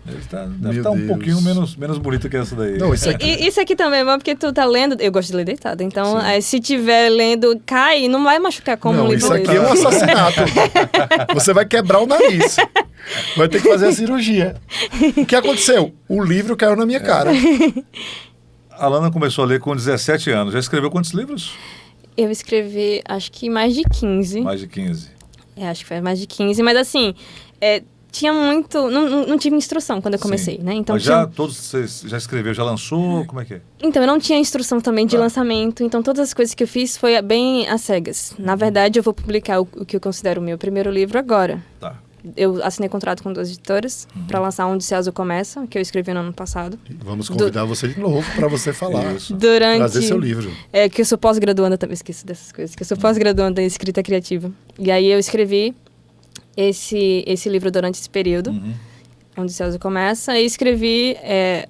[SPEAKER 1] Deve
[SPEAKER 2] Meu
[SPEAKER 1] estar um
[SPEAKER 2] Deus.
[SPEAKER 1] pouquinho menos bonito que essa daí.
[SPEAKER 2] Não, isso aqui.
[SPEAKER 3] E isso aqui também é bom porque tu tá lendo. Eu gosto de ler deitado. Então, se tiver lendo, cai, não vai machucar como um
[SPEAKER 2] Não,
[SPEAKER 3] livro
[SPEAKER 2] isso aqui
[SPEAKER 3] desse.
[SPEAKER 2] é um assassinato. Você vai quebrar o nariz. Vai ter que fazer a cirurgia. O que aconteceu? O livro caiu na minha cara.
[SPEAKER 1] A Alana começou a ler com 17 anos. Já escreveu quantos livros?
[SPEAKER 3] Eu escrevi, acho que mais de 15.
[SPEAKER 1] Mais de 15.
[SPEAKER 3] Acho que foi mais de 15. Mas assim, tinha muito... Não tive instrução quando eu comecei,
[SPEAKER 1] Sim.
[SPEAKER 3] né? Então,
[SPEAKER 1] Mas você já escreveu, já lançou? Como é que é?
[SPEAKER 3] Então, eu não tinha instrução também de lançamento. Então, todas as coisas que eu fiz foi bem às cegas. Na verdade, eu vou publicar o que eu considero o meu primeiro livro agora.
[SPEAKER 1] Tá.
[SPEAKER 3] Eu assinei contrato com 2 editoras para lançar Onde o Azul Começa, que eu escrevi no ano passado.
[SPEAKER 2] Vamos convidar você de novo para você falar.
[SPEAKER 1] Isso.
[SPEAKER 2] Trazer seu livro.
[SPEAKER 3] Que eu sou pós-graduanda também, esqueço dessas coisas. Que eu sou pós-graduanda em escrita criativa. E aí eu escrevi esse livro durante esse período, Onde o Céu Azul Começa, e escrevi...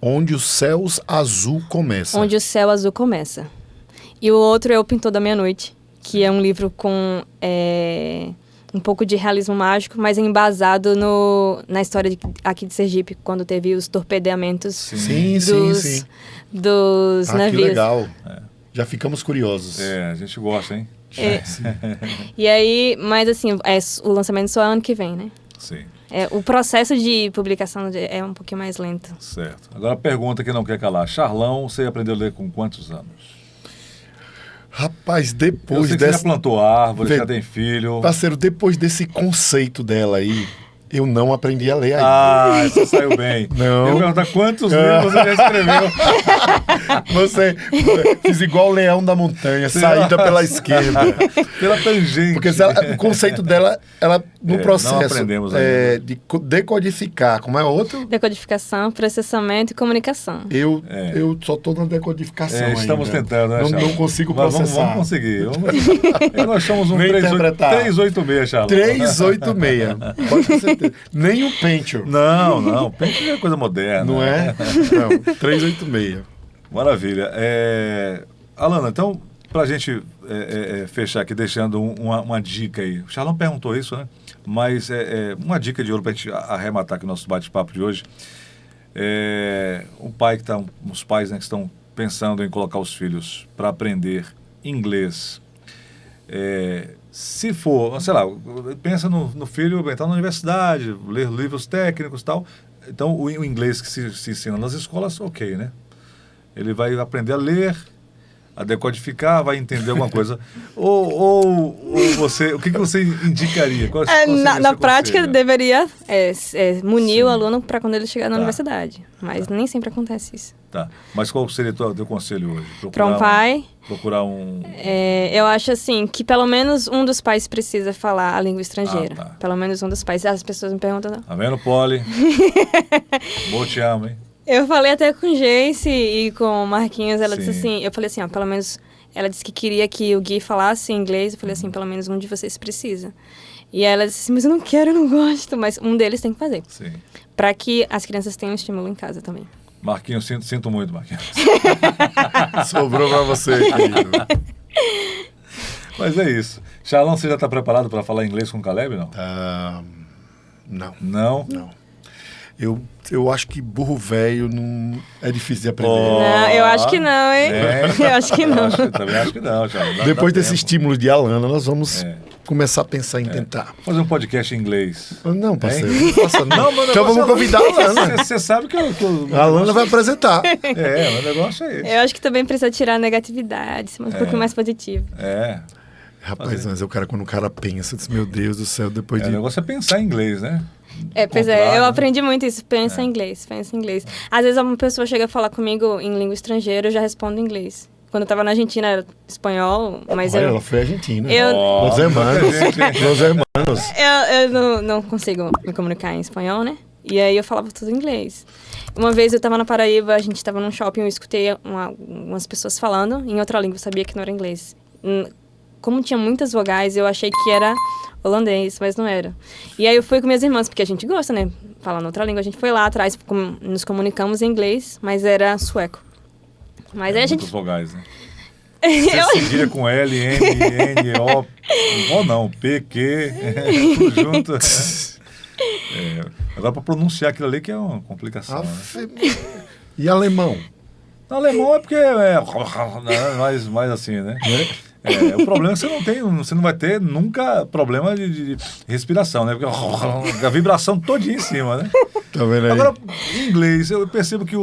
[SPEAKER 2] Onde os Céus Azul Começa.
[SPEAKER 3] Onde o Céu Azul Começa. E o outro é O Pintor da Meia-Noite, que é um livro com um pouco de realismo mágico, mas embasado na história aqui de Sergipe, quando teve os torpedeamentos
[SPEAKER 2] Sim.
[SPEAKER 3] dos
[SPEAKER 2] Que
[SPEAKER 3] navios.
[SPEAKER 2] legal. Já ficamos curiosos.
[SPEAKER 1] A gente gosta, hein?
[SPEAKER 3] E aí, mas assim, o lançamento só é ano que vem, né?
[SPEAKER 1] Sim.
[SPEAKER 3] O processo de publicação é um pouquinho mais lento.
[SPEAKER 1] Certo. Agora a pergunta que não quer calar. Charlão, você aprendeu a ler com quantos anos?
[SPEAKER 2] Rapaz,
[SPEAKER 1] Eu
[SPEAKER 2] depois
[SPEAKER 1] sei que você já
[SPEAKER 2] dessa...
[SPEAKER 1] plantou árvore, já tem filho.
[SPEAKER 2] Parceiro, depois desse conceito dela aí, eu não aprendi a ler ainda.
[SPEAKER 1] Você saiu bem.
[SPEAKER 2] Não.
[SPEAKER 1] Eu ia perguntar quantos livros você já escreveu.
[SPEAKER 2] Você fiz igual o Leão da Montanha, saída pela esquerda.
[SPEAKER 1] Pela tangente.
[SPEAKER 2] Porque o conceito dela, ela no
[SPEAKER 1] não
[SPEAKER 2] processo
[SPEAKER 1] aprendemos ainda.
[SPEAKER 2] de decodificar, como é outro?
[SPEAKER 3] Decodificação, processamento e comunicação.
[SPEAKER 2] Eu só estou na decodificação ainda.
[SPEAKER 1] Estamos tentando, né, Charlão?
[SPEAKER 2] Não consigo
[SPEAKER 1] Mas
[SPEAKER 2] processar.
[SPEAKER 1] Vamos conseguir. Nós somos um
[SPEAKER 2] Vem interpretar.
[SPEAKER 1] 386, Charlão.
[SPEAKER 2] 386. Pode ter certeza. Nem o Pentium.
[SPEAKER 1] Não. Pente é coisa moderna.
[SPEAKER 2] Não é? Não, 386.
[SPEAKER 1] Maravilha. Alana, então, para a gente fechar aqui, deixando uma dica aí. O Charlão perguntou isso, né? Mas uma dica de ouro para a gente arrematar aqui o nosso bate-papo de hoje. Os pais, né, que estão pensando em colocar os filhos para aprender inglês. Se for, sei lá, pensa no filho entrar na universidade, ler livros técnicos e tal. Então, o inglês que se ensina nas escolas, ok, né? Ele vai aprender a ler, a decodificar, vai entender alguma coisa. ou você, o que você indicaria? Qual
[SPEAKER 3] Na prática, deveria munir
[SPEAKER 1] Sim.
[SPEAKER 3] o aluno para quando ele chegar na
[SPEAKER 1] Tá.
[SPEAKER 3] universidade. Mas nem sempre acontece isso.
[SPEAKER 1] Tá. Mas qual seria o teu conselho hoje?
[SPEAKER 3] Para um pai,
[SPEAKER 1] Procurar um...
[SPEAKER 3] eu acho assim, que pelo menos um dos pais precisa falar a língua estrangeira.
[SPEAKER 1] Tá.
[SPEAKER 3] Pelo menos um dos pais. As pessoas me perguntam...
[SPEAKER 1] Tá vendo, Polly? Bom, te amo, hein?
[SPEAKER 3] Eu falei até com Jace e com o Marquinhos, ela
[SPEAKER 1] Sim.
[SPEAKER 3] disse assim, eu falei assim, pelo menos, ela disse que queria que o Gui falasse inglês, eu falei assim, pelo menos um de vocês precisa. E ela disse assim, mas eu não quero, eu não gosto, mas um deles tem que fazer.
[SPEAKER 1] Sim.
[SPEAKER 3] Para que as crianças tenham estímulo em casa também.
[SPEAKER 1] Marquinhos, sinto muito, Marquinhos.
[SPEAKER 2] Sobrou pra você, querido.
[SPEAKER 1] Mas é isso. Charlão, você já está preparado para falar inglês com o Caleb, não?
[SPEAKER 2] Não.
[SPEAKER 1] Não?
[SPEAKER 2] Eu acho que burro velho não é difícil de aprender.
[SPEAKER 3] Não, eu acho que não, hein? Eu acho que não.
[SPEAKER 1] Também acho que não, Charlão.
[SPEAKER 2] Depois desse estímulo de Alana, nós vamos começar a pensar em tentar.
[SPEAKER 1] Fazer um podcast em inglês.
[SPEAKER 2] Não, parceiro, não faça não.
[SPEAKER 1] Mas o
[SPEAKER 2] Então vamos
[SPEAKER 1] negócio
[SPEAKER 2] convidar a Alana.
[SPEAKER 1] Você sabe que
[SPEAKER 2] A Alana vai apresentar.
[SPEAKER 1] o negócio é esse.
[SPEAKER 3] Eu acho que também precisa tirar a negatividade, ser um pouquinho mais positivo.
[SPEAKER 2] Rapaz, mas quando o cara pensa, diz, meu Deus do céu, depois
[SPEAKER 1] O
[SPEAKER 2] de...
[SPEAKER 1] negócio é pensar em inglês, né?
[SPEAKER 3] Pois
[SPEAKER 1] Contrário,
[SPEAKER 3] eu
[SPEAKER 1] né?
[SPEAKER 3] aprendi muito isso, pensa em inglês, pensa em inglês. Às vezes uma pessoa chega a falar comigo em língua estrangeira, eu já respondo em inglês. Quando eu tava na Argentina era espanhol, mas
[SPEAKER 2] Olha, ela foi argentina.
[SPEAKER 3] eu-
[SPEAKER 2] Los hermanos. Los hermanos.
[SPEAKER 3] eu não consigo me comunicar em espanhol, né? E aí eu falava tudo em inglês. Uma vez eu tava na Paraíba, a gente tava num shopping, eu escutei umas pessoas falando em outra língua, eu sabia que não era inglês. Como tinha muitas vogais, eu achei que era holandês, mas não era. E aí eu fui com minhas irmãs, porque a gente gosta, né? Falando outra língua, a gente foi lá atrás, nos comunicamos em inglês, mas era sueco. Mas aí a gente...
[SPEAKER 1] Muitas vogais, né? Você cedilha com L, N, N, O... Ou não, P, Q... tudo junto. Agora, para pronunciar aquilo ali que é uma complicação, né?
[SPEAKER 2] E alemão?
[SPEAKER 1] No alemão é porque é mais assim, né? O problema é que você não vai ter nunca problema de respiração, né? Porque a vibração todinha em cima, né?
[SPEAKER 2] Tá vendo aí?
[SPEAKER 1] Agora, em inglês, eu percebo que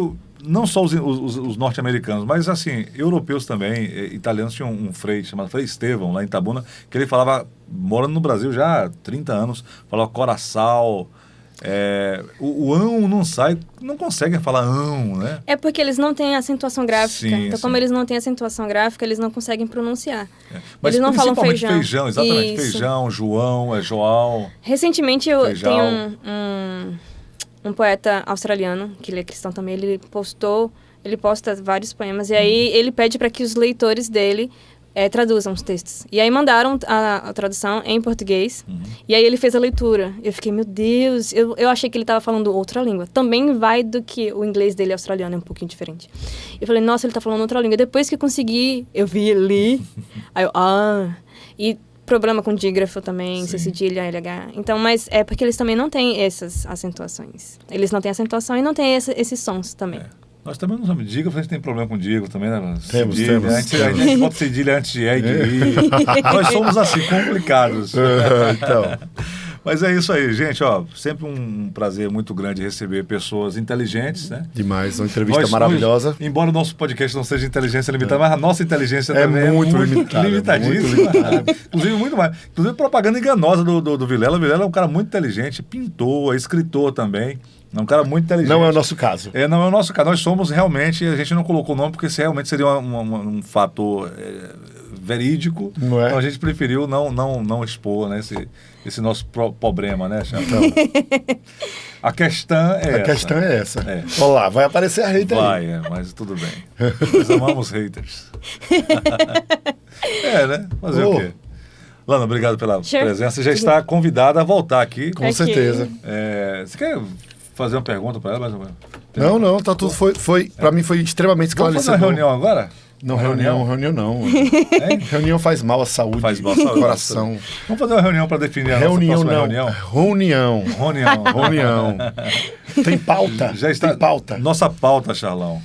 [SPEAKER 1] não só os norte-americanos, mas assim, europeus também, italianos, tinham um frei chamado Frei Estevão, lá em Itabuna, que ele falava, morando no Brasil já há 30 anos, falava coração. O ão não sai, não conseguem falar ão, né?
[SPEAKER 3] É porque eles não têm acentuação gráfica.
[SPEAKER 1] Sim,
[SPEAKER 3] então,
[SPEAKER 1] sim.
[SPEAKER 3] como eles não têm acentuação gráfica, eles não conseguem pronunciar.
[SPEAKER 1] Mas
[SPEAKER 3] Eles não falam
[SPEAKER 1] principalmente
[SPEAKER 3] feijão.
[SPEAKER 1] Exatamente,
[SPEAKER 3] Isso.
[SPEAKER 1] feijão, João, João.
[SPEAKER 3] Recentemente, eu
[SPEAKER 1] Feijão.
[SPEAKER 3] tenho um poeta australiano, que ele é cristão também, ele posta vários poemas, e aí ele pede para que os leitores dele traduzam os textos. E aí mandaram a tradução em português, e aí ele fez a leitura. Eu fiquei, meu Deus, eu achei que ele estava falando outra língua. Também vai do que o inglês dele australiano é um pouquinho diferente. Eu falei, nossa, ele está falando outra língua. Depois que eu consegui, eu li, aí eu, e problema com dígrafo também,
[SPEAKER 1] Sim.
[SPEAKER 3] C cedilha, LH. Então, mas é porque eles também não têm essas acentuações. Eles não têm acentuação e não têm esses sons também.
[SPEAKER 1] Nós também não somos dígrafo, a gente tem problema com dígrafo também, né?
[SPEAKER 2] Temos.
[SPEAKER 1] A gente bota cedilha antes de E e de I. Nós somos assim, complicados.
[SPEAKER 2] Então,
[SPEAKER 1] Mas é isso aí, gente, ó, sempre um prazer muito grande receber pessoas inteligentes, né?
[SPEAKER 2] demais, uma entrevista maravilhosa.
[SPEAKER 1] Embora o nosso podcast não seja inteligência limitada, mas a nossa inteligência também
[SPEAKER 2] muito limitada,
[SPEAKER 1] limitadíssima.
[SPEAKER 2] muito limitada.
[SPEAKER 1] Inclusive, muito mais. Inclusive, propaganda enganosa do Vilela. O Vilela é um cara muito inteligente, pintor, é escritor também. É um cara muito inteligente.
[SPEAKER 2] Não é o nosso caso.
[SPEAKER 1] Não é o nosso caso. Nós somos realmente, a gente não colocou o nome porque isso realmente seria um fator verídico.
[SPEAKER 2] Não é?
[SPEAKER 1] Então a gente preferiu não expor, né, esse nosso problema, né, Chão?
[SPEAKER 2] Então,
[SPEAKER 1] A questão é essa.
[SPEAKER 2] a questão é essa. Olha lá, vai aparecer a hater aí.
[SPEAKER 1] Vai, mas tudo bem. Nós amamos haters. Né? Fazer o quê? Lana, obrigado pela presença. Você já está convidada a voltar aqui.
[SPEAKER 2] Com certeza.
[SPEAKER 1] Você quer fazer uma pergunta para ela? Mais ou menos?
[SPEAKER 2] Não, tá tudo. Pra mim foi extremamente
[SPEAKER 1] Vamos fazer uma
[SPEAKER 2] esclarecedor.
[SPEAKER 1] reunião agora?
[SPEAKER 2] Não, reunião não. Reunião faz mal à saúde,
[SPEAKER 1] Faz mal à saúde.
[SPEAKER 2] coração.
[SPEAKER 1] Vamos fazer uma reunião para definir a
[SPEAKER 2] Reunião
[SPEAKER 1] nossa
[SPEAKER 2] não.
[SPEAKER 1] próxima reunião?
[SPEAKER 2] Reunião. Tem pauta.
[SPEAKER 1] Já está.
[SPEAKER 2] Tem pauta.
[SPEAKER 1] Nossa pauta, Charlão.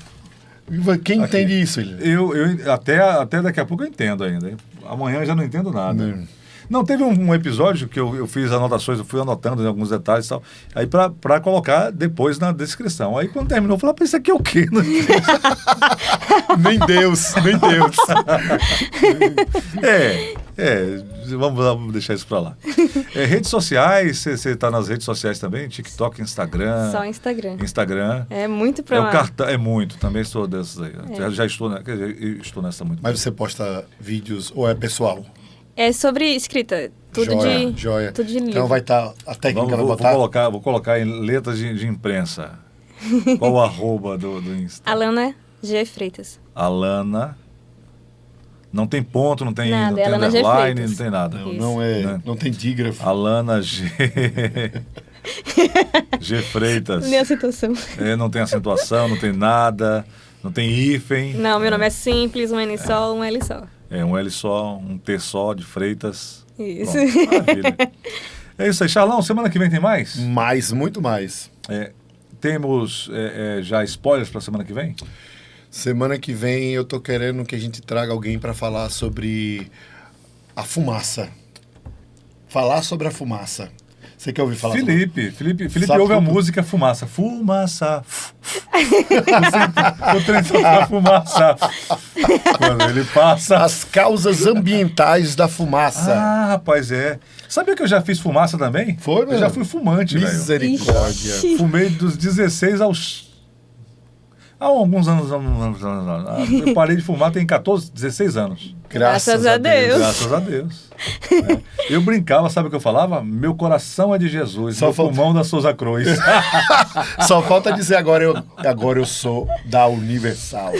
[SPEAKER 2] Quem entende isso, William?
[SPEAKER 1] Eu até daqui a pouco eu entendo ainda. Hein? Amanhã eu já não entendo nada. Não, teve um episódio que eu fiz anotações, eu fui anotando alguns detalhes e tal, aí pra colocar depois na descrição. Aí quando terminou, eu falei, isso aqui é o quê?
[SPEAKER 2] Nem Deus.
[SPEAKER 1] Vamos deixar isso pra lá. Redes sociais, você tá nas redes sociais também? TikTok, Instagram?
[SPEAKER 3] Só Instagram.
[SPEAKER 1] Instagram.
[SPEAKER 3] É muito pra...
[SPEAKER 1] o cartão, é muito, também sou dessas aí. Já estou, quer dizer, eu estou nessa muito.
[SPEAKER 2] Mas você posta vídeos ou é pessoal?
[SPEAKER 3] É sobre escrita. Tudo
[SPEAKER 2] Joia.
[SPEAKER 3] Tudo de livro.
[SPEAKER 2] Então vai estar a técnica, vai botar?
[SPEAKER 1] Vou colocar em letras de imprensa. Qual o arroba do Insta?
[SPEAKER 3] Alana G. Freitas.
[SPEAKER 1] Alana. Não tem ponto, não tem
[SPEAKER 3] Alana G.
[SPEAKER 1] underline,
[SPEAKER 3] Freitas.
[SPEAKER 1] não tem nada.
[SPEAKER 2] Não tem dígrafo.
[SPEAKER 1] Alana G. G. Freitas.
[SPEAKER 3] Nem acentuação.
[SPEAKER 1] Não tem acentuação, não tem nada, não tem hífen.
[SPEAKER 3] Não, meu nome é simples, um N só, um L só.
[SPEAKER 1] Um L só, um T só de Freitas.
[SPEAKER 3] Isso.
[SPEAKER 1] Bom, maravilha. É isso aí. Charlão, semana que vem tem mais?
[SPEAKER 2] Muito mais.
[SPEAKER 1] Temos já spoilers para semana que vem?
[SPEAKER 2] Semana que vem eu tô querendo que a gente traga alguém para falar sobre a fumaça. falar sobre a fumaça. Você quer ouvir falar
[SPEAKER 1] Felipe
[SPEAKER 2] Sabe
[SPEAKER 1] ouve a
[SPEAKER 2] tudo?
[SPEAKER 1] música Fumaça. Fumaça. O trem só tá fumaça. Quando ele passa...
[SPEAKER 2] As causas ambientais da fumaça.
[SPEAKER 1] Ah, rapaz, é. Sabia que eu já fiz fumaça também?
[SPEAKER 2] Foi,
[SPEAKER 1] Eu
[SPEAKER 2] meu?
[SPEAKER 1] já fui fumante, velho.
[SPEAKER 2] Misericórdia.
[SPEAKER 3] Ixi.
[SPEAKER 1] Fumei dos 16 aos... Há alguns anos. Eu parei de fumar tem 16 anos.
[SPEAKER 3] Graças a Deus.
[SPEAKER 1] Graças a Deus. É. Eu brincava, sabe o que eu falava? Meu coração é de Jesus,
[SPEAKER 2] Só
[SPEAKER 1] meu
[SPEAKER 2] falta-
[SPEAKER 1] pulmão da Souza Cruz.
[SPEAKER 2] Só falta dizer agora eu sou da Universal.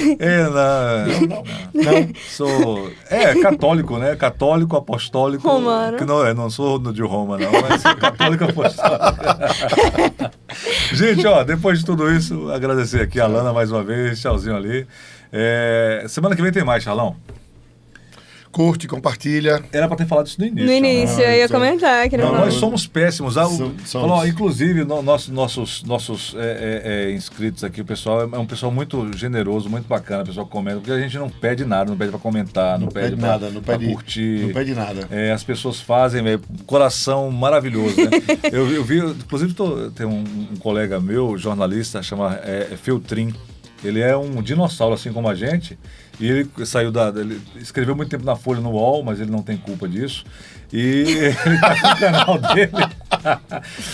[SPEAKER 1] Não. Sou católico, né? Católico, apostólico.
[SPEAKER 3] Romano.
[SPEAKER 1] Que não sou de Roma, não, mas sou católico apostólico. Gente, ó, depois de tudo isso, agradecer aqui a Lana mais uma vez, tchauzinho ali. Semana que vem tem mais, Charlão.
[SPEAKER 2] Curte, compartilha.
[SPEAKER 1] Era pra ter falado isso no início.
[SPEAKER 3] No início, eu ia comentar. Que
[SPEAKER 1] Não,
[SPEAKER 3] não,
[SPEAKER 1] nós somos péssimos.
[SPEAKER 2] Somos.
[SPEAKER 1] Falou, ó, inclusive, nossos inscritos aqui, o pessoal é um pessoal muito generoso, muito bacana, o pessoal comenta, porque a gente não pede nada, não pede pra comentar, não pede pra,
[SPEAKER 2] nada, não
[SPEAKER 1] pra
[SPEAKER 2] pede,
[SPEAKER 1] curtir.
[SPEAKER 2] não pede nada.
[SPEAKER 1] As pessoas fazem, coração maravilhoso, né? eu vi, inclusive, tem um colega meu, jornalista, chama Feltrin. Ele é um dinossauro, assim como a gente, e ele saiu ele escreveu muito tempo na Folha, no UOL, mas ele não tem culpa disso. E ele tá com o canal dele.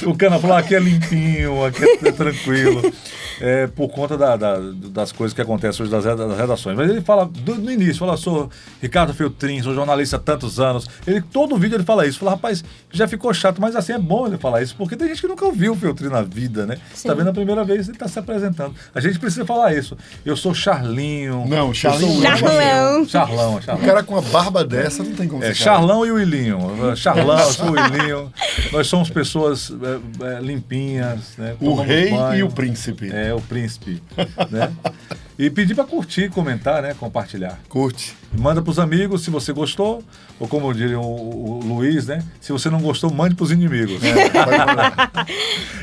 [SPEAKER 1] O canal falou, aqui é limpinho, aqui é tranquilo. Por conta das coisas que acontecem hoje das redações. Mas ele fala, no início, fala, sou Ricardo Feltrin, sou jornalista há tantos anos. Todo vídeo ele fala isso. Fala, rapaz, já ficou chato, mas assim é bom ele falar isso, porque tem gente que nunca ouviu o Feltrin na vida, né? Você tá vendo a primeira vez, ele tá se apresentando. A gente precisa falar isso. Eu sou Charlinho.
[SPEAKER 2] Não, Charlinho.
[SPEAKER 1] Charlão.
[SPEAKER 2] O cara com a barba dessa não tem como ser.
[SPEAKER 1] Charlão e o Willinho. Charlão, eu sou o Willinho. Nós somos pessoas limpinhas, né?
[SPEAKER 2] O
[SPEAKER 1] Tomamos
[SPEAKER 2] rei
[SPEAKER 1] banho.
[SPEAKER 2] e o príncipe.
[SPEAKER 1] O príncipe, né? E pedir para curtir, comentar, né? Compartilhar.
[SPEAKER 2] Curte.
[SPEAKER 1] Manda pros amigos se você gostou, ou como diria o Luiz, né? Se você não gostou, mande pros inimigos.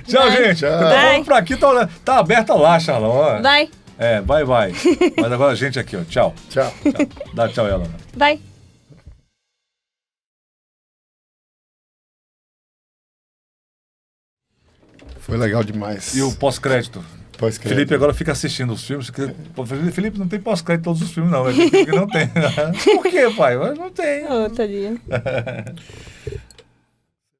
[SPEAKER 1] Tchau, gente.
[SPEAKER 2] Tchau.
[SPEAKER 1] Eu tô falando pra aqui, tá aberta lá, Charlão. Ó.
[SPEAKER 3] Vai.
[SPEAKER 1] Vai. Mas agora a gente aqui, ó. Tchau.
[SPEAKER 2] Tchau.
[SPEAKER 1] Dá tchau, ela.
[SPEAKER 3] Vai.
[SPEAKER 2] Foi legal demais.
[SPEAKER 1] E o pós-crédito?
[SPEAKER 2] Pós-crédito.
[SPEAKER 1] Felipe agora fica assistindo os filmes. Felipe não tem pós-crédito em todos os filmes, não. Porque não tem. Por quê, pai? Não tem.
[SPEAKER 3] Tadinha.